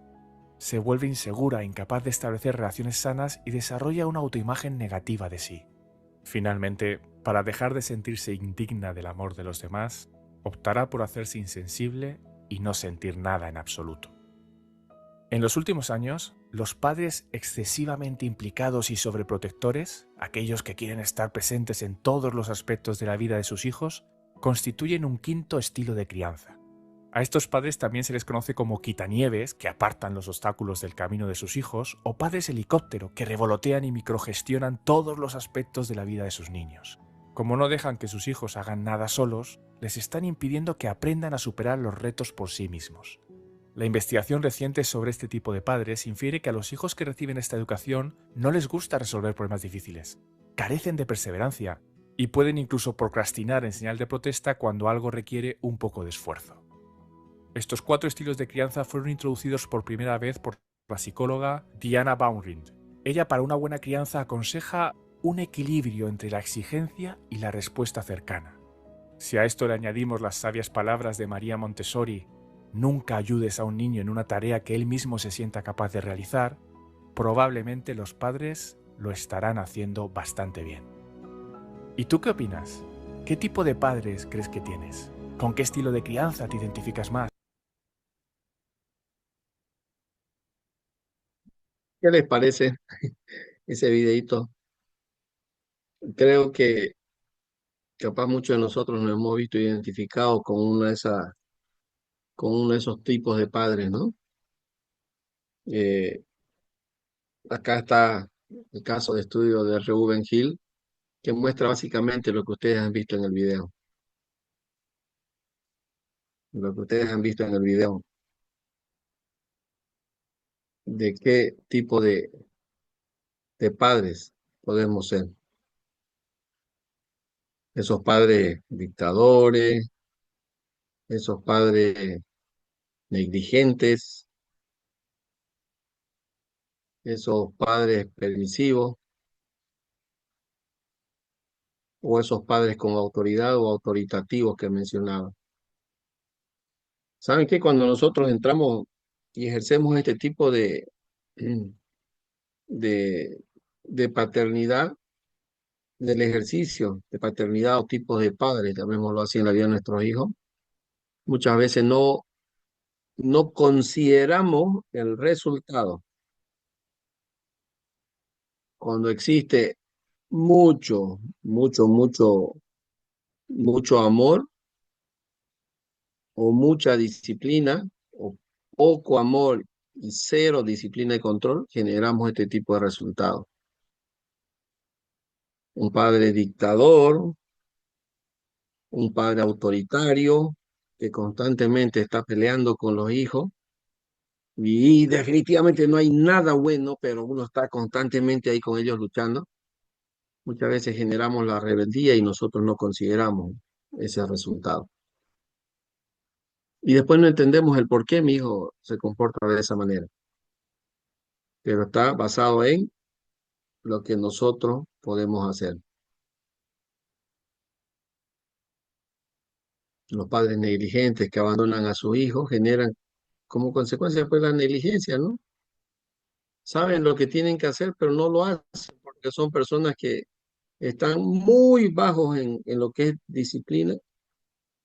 Se vuelve insegura, incapaz de establecer relaciones sanas y desarrolla una autoimagen negativa de sí. Finalmente, para dejar de sentirse indigna del amor de los demás, optará por hacerse insensible y no sentir nada en absoluto. En los últimos años, los padres excesivamente implicados y sobreprotectores, aquellos que quieren estar presentes en todos los aspectos de la vida de sus hijos, constituyen un 5º estilo de crianza. A estos padres también se les conoce como quitanieves, que apartan los obstáculos del camino de sus hijos, o padres helicóptero, que revolotean y microgestionan todos los aspectos de la vida de sus niños. Como no dejan que sus hijos hagan nada solos, les están impidiendo que aprendan a superar los retos por sí mismos. La investigación reciente sobre este tipo de padres infiere que a los hijos que reciben esta educación no les gusta resolver problemas difíciles, carecen de perseverancia y pueden incluso procrastinar en señal de protesta cuando algo requiere un poco de esfuerzo. Estos 4 estilos de crianza fueron introducidos por primera vez por la psicóloga Diana Baumrind. Ella, para una buena crianza, aconseja un equilibrio entre la exigencia y la respuesta cercana. Si a esto le añadimos las sabias palabras de María Montessori: nunca ayudes a un niño en una tarea que él mismo se sienta capaz de realizar, probablemente los padres lo estarán haciendo bastante bien. ¿Y tú qué opinas? ¿Qué tipo de padres crees que tienes? ¿Con qué estilo de crianza te identificas más? ¿Qué les parece ese videito? Creo que capaz muchos de nosotros nos hemos visto identificados con uno de esos tipos de padres, ¿no? Eh, Acá está el caso de estudio de Reuben Hill, que muestra básicamente lo que ustedes han visto en el video. Lo que ustedes han visto en el video, de qué tipo de padres podemos ser. Esos padres dictadores, esos padres negligentes, esos padres permisivos, o esos padres con autoridad o autoritativos que mencionaba. ¿Saben qué? Cuando nosotros entramos y ejercemos este tipo de, de paternidad, del ejercicio de paternidad o tipos de padres, llamémoslo así, en la vida de nuestros hijos, muchas veces no consideramos el resultado. Cuando existe mucho amor o mucha disciplina, o poco amor y cero disciplina y control, generamos este tipo de resultados. Un padre dictador, un padre autoritario que constantemente está peleando con los hijos, y definitivamente no hay nada bueno, pero uno está constantemente ahí con ellos luchando. Muchas veces generamos la rebeldía y nosotros no consideramos ese resultado. Y después no entendemos el por qué mi hijo se comporta de esa manera, pero está basado en lo que nosotros podemos hacer. Los padres negligentes que abandonan a sus hijos generan como consecuencia pues la negligencia, ¿no? Saben lo que tienen que hacer, pero no lo hacen porque son personas que están muy bajos en lo que es disciplina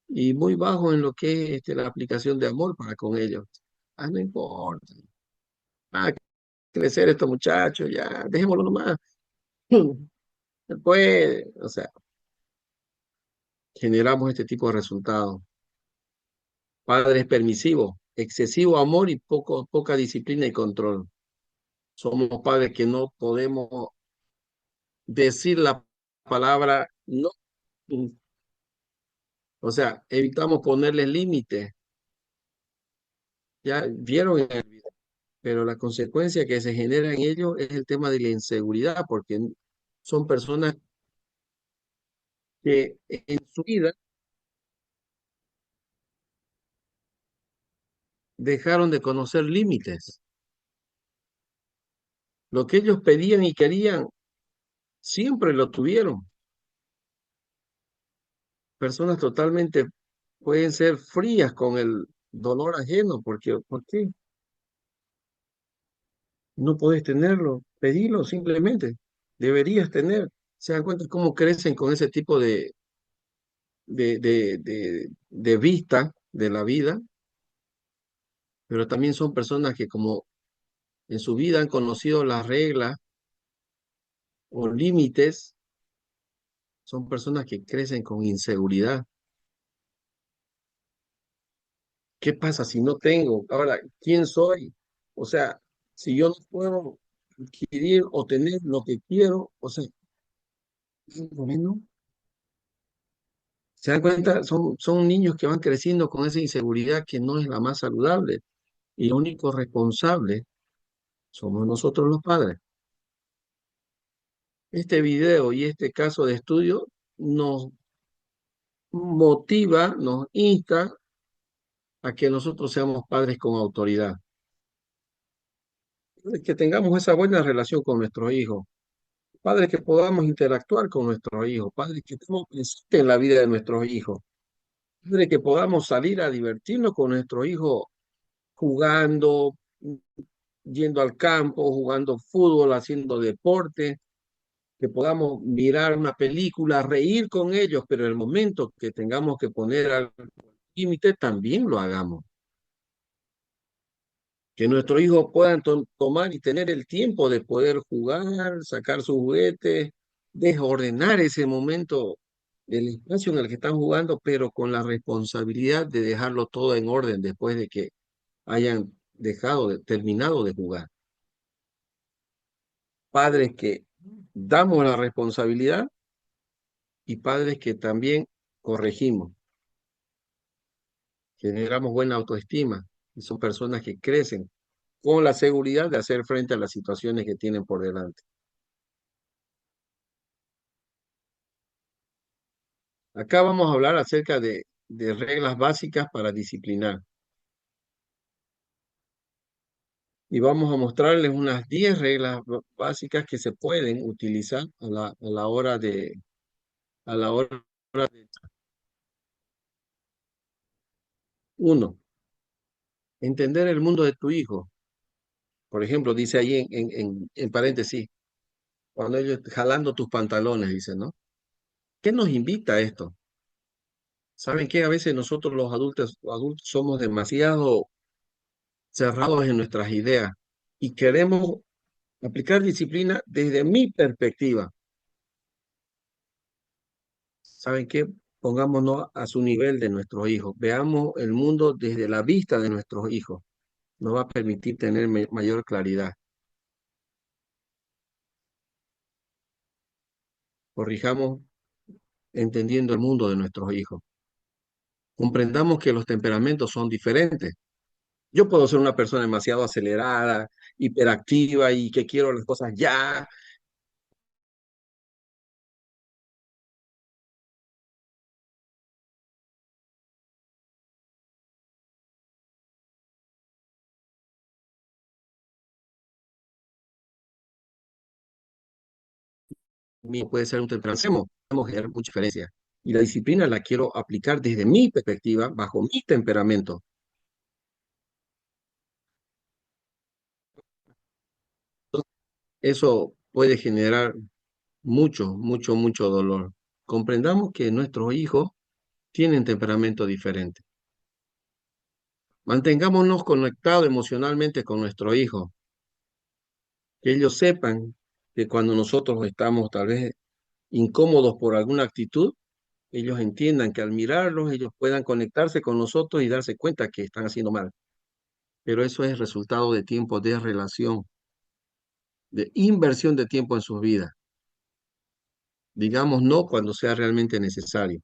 y muy bajos en lo que es la aplicación de amor para con ellos. Ah, no importa. Va a crecer estos muchachos, ya, dejémoslo nomás. Después, o sea, generamos este tipo de resultados. Padres permisivos, excesivo amor y poca disciplina y control. Somos padres que no podemos decir la palabra no. O sea, evitamos ponerles límites. Ya vieron en el video, pero la consecuencia que se genera en ellos es el tema de la inseguridad, porque son personas que en su vida dejaron de conocer límites. Lo que ellos pedían y querían, siempre lo tuvieron. Personas totalmente pueden ser frías con el dolor ajeno, porque ¿por qué? No puedes tenerlo, pedilo simplemente. Deberías tener. ¿Se dan cuenta cómo crecen con ese tipo de vista de la vida? Pero también son personas que como en su vida han conocido las reglas o límites, son personas que crecen con inseguridad. ¿Qué pasa si no tengo? Ahora, ¿quién soy? O sea, si yo no puedo adquirir o tener lo que quiero, o sea, bueno, ¿se dan cuenta? Son niños que van creciendo con esa inseguridad que no es la más saludable. Y el único responsable somos nosotros los padres. Este video y este caso de estudio nos motiva, nos insta a que nosotros seamos padres con autoridad, que tengamos esa buena relación con nuestros hijos, padres que podamos interactuar con nuestros hijos, padres que estemos presentes en la vida de nuestros hijos, padres que podamos salir a divertirnos con nuestros hijos jugando, yendo al campo, jugando fútbol, haciendo deporte, que podamos mirar una película, reír con ellos, pero en el momento que tengamos que poner al límite, también lo hagamos. Que nuestros hijos puedan tomar y tener el tiempo de poder jugar, sacar sus juguetes, desordenar ese momento del espacio en el que están jugando, pero con la responsabilidad de dejarlo todo en orden después de que hayan terminado de jugar. Padres que damos la responsabilidad y padres que también corregimos, generamos buena autoestima y son personas que crecen con la seguridad de hacer frente a las situaciones que tienen por delante. Acá vamos a hablar acerca de reglas básicas para disciplinar y vamos a mostrarles unas 10 reglas básicas que se pueden utilizar a la hora a la hora de uno, entender el mundo de tu hijo. Por ejemplo, dice ahí en paréntesis, cuando ellos jalando tus pantalones, dice, ¿no? ¿Qué nos invita a esto? ¿Saben qué? A veces nosotros los adultos somos demasiado cerrados en nuestras ideas y queremos aplicar disciplina desde mi perspectiva. ¿Saben qué? Pongámonos a su nivel de nuestros hijos. Veamos el mundo desde la vista de nuestros hijos. Nos va a permitir tener mayor claridad. Corrijamos entendiendo el mundo de nuestros hijos. Comprendamos que los temperamentos son diferentes. Yo puedo ser una persona demasiado acelerada, hiperactiva y que quiero las cosas ya. Mío puede ser un temperamento. Podemos generar mucha diferencia. Y la disciplina la quiero aplicar desde mi perspectiva, bajo mi temperamento. Eso puede generar mucho dolor. Comprendamos que nuestros hijos tienen temperamento diferente. Mantengámonos conectados emocionalmente con nuestro hijo. Que ellos sepan que cuando nosotros estamos tal vez incómodos por alguna actitud, ellos entiendan que al mirarlos, ellos puedan conectarse con nosotros y darse cuenta que están haciendo mal. Pero eso es resultado de tiempo de relación, de inversión de tiempo en sus vidas. Digamos no cuando sea realmente necesario.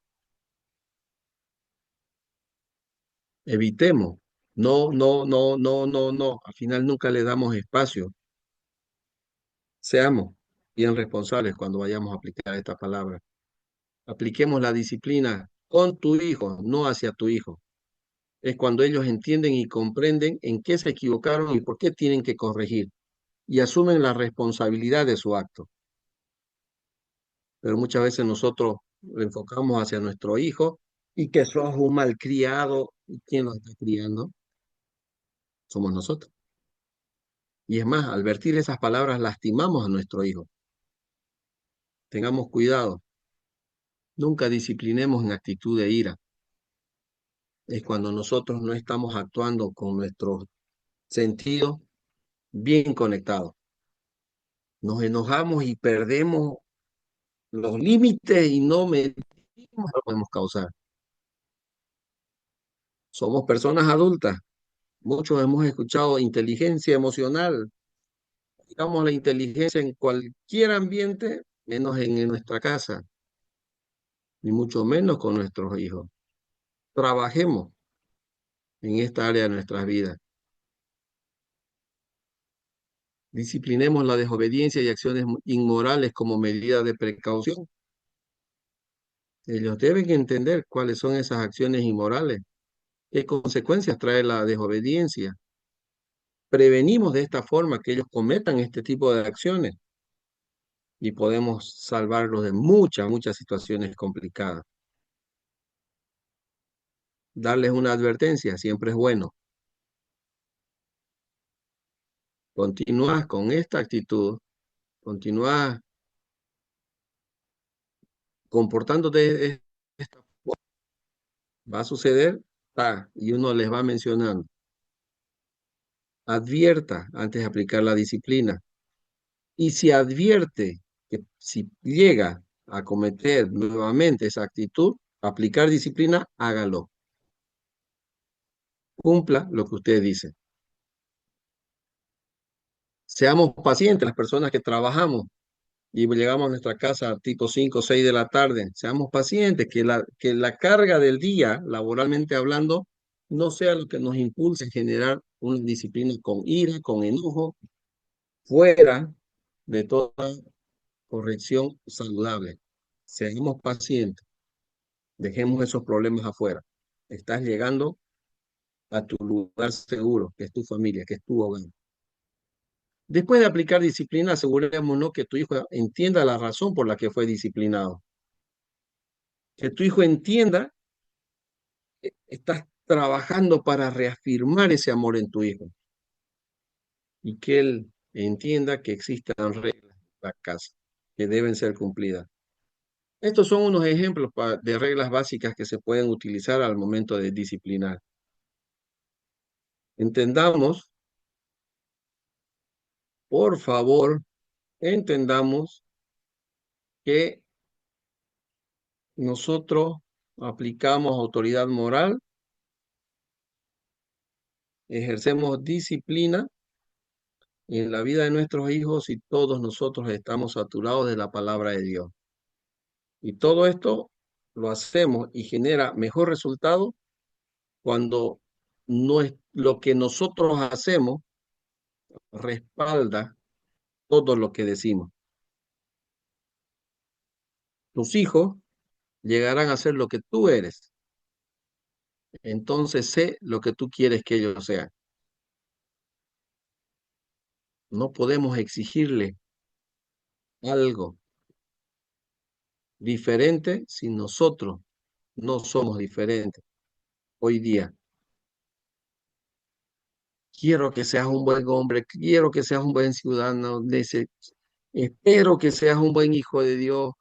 Evitemos. No, no, no, no, no, no. Al final nunca le damos espacio. Seamos bien responsables cuando vayamos a aplicar esta palabra. Apliquemos la disciplina con tu hijo, no hacia tu hijo. Es cuando ellos entienden y comprenden en qué se equivocaron y por qué tienen que corregir y asumen la responsabilidad de su acto. Pero muchas veces nosotros lo enfocamos hacia nuestro hijo y que sos un malcriado. ¿Y quién lo está criando? Somos nosotros. Y es más, al vertir esas palabras lastimamos a nuestro hijo. Tengamos cuidado. Nunca disciplinemos en actitud de ira. Es cuando nosotros no estamos actuando con nuestros sentidos bien conectados. Nos enojamos y perdemos los límites y no medimos lo que podemos causar. Somos personas adultas. Muchos hemos escuchado inteligencia emocional. Digamos la inteligencia en cualquier ambiente, menos en nuestra casa, ni mucho menos con nuestros hijos. Trabajemos en esta área de nuestras vidas. Disciplinemos la desobediencia y acciones inmorales como medida de precaución. Ellos deben entender cuáles son esas acciones inmorales, qué consecuencias trae la desobediencia. Prevenimos de esta forma que ellos cometan este tipo de acciones y podemos salvarlos de muchas situaciones complicadas. Darles una advertencia siempre es bueno. Continúas con esta actitud, continúas comportándote de esta forma, va a suceder, y uno les va mencionando. Advierta antes de aplicar la disciplina. Y si advierte que si llega a cometer nuevamente esa actitud, aplicar disciplina, hágalo. Cumpla lo que usted dice. Seamos pacientes, las personas que trabajamos y llegamos a nuestra casa tipo 5 o 6 de la tarde. Seamos pacientes, que la carga del día, laboralmente hablando, no sea lo que nos impulse a generar una disciplina con ira, con enojo, fuera de toda corrección saludable. Seamos pacientes, dejemos esos problemas afuera. Estás llegando a tu lugar seguro, que es tu familia, que es tu hogar. Después de aplicar disciplina, asegurémonos que tu hijo entienda la razón por la que fue disciplinado. Que tu hijo entienda que estás trabajando para reafirmar ese amor en tu hijo. Y que él entienda que existen reglas en la casa que deben ser cumplidas. Estos son unos ejemplos de reglas básicas que se pueden utilizar al momento de disciplinar. Entendamos, por favor, entendamos que nosotros aplicamos autoridad moral, ejercemos disciplina en la vida de nuestros hijos y todos nosotros estamos saturados de la palabra de Dios. Y todo esto lo hacemos y genera mejor resultado cuando no es, lo que nosotros hacemos respalda todo lo que decimos. Tus hijos llegarán a ser lo que tú eres. Entonces sé lo que tú quieres que ellos sean. No podemos exigirle algo diferente si nosotros no somos diferentes hoy día. Quiero que seas un buen hombre, quiero que seas un buen ciudadano, espero que seas un buen hijo de Dios,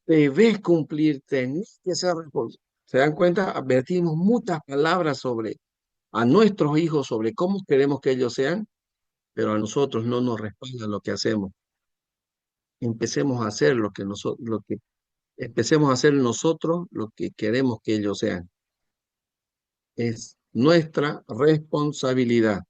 debes cumplir, tenés que ser responsable. ¿Se dan cuenta? Advertimos muchas palabras a nuestros hijos sobre cómo queremos que ellos sean, pero a nosotros no nos respalda lo que hacemos. Empecemos a hacer empecemos a hacer nosotros lo que queremos que ellos sean. Es nuestra responsabilidad.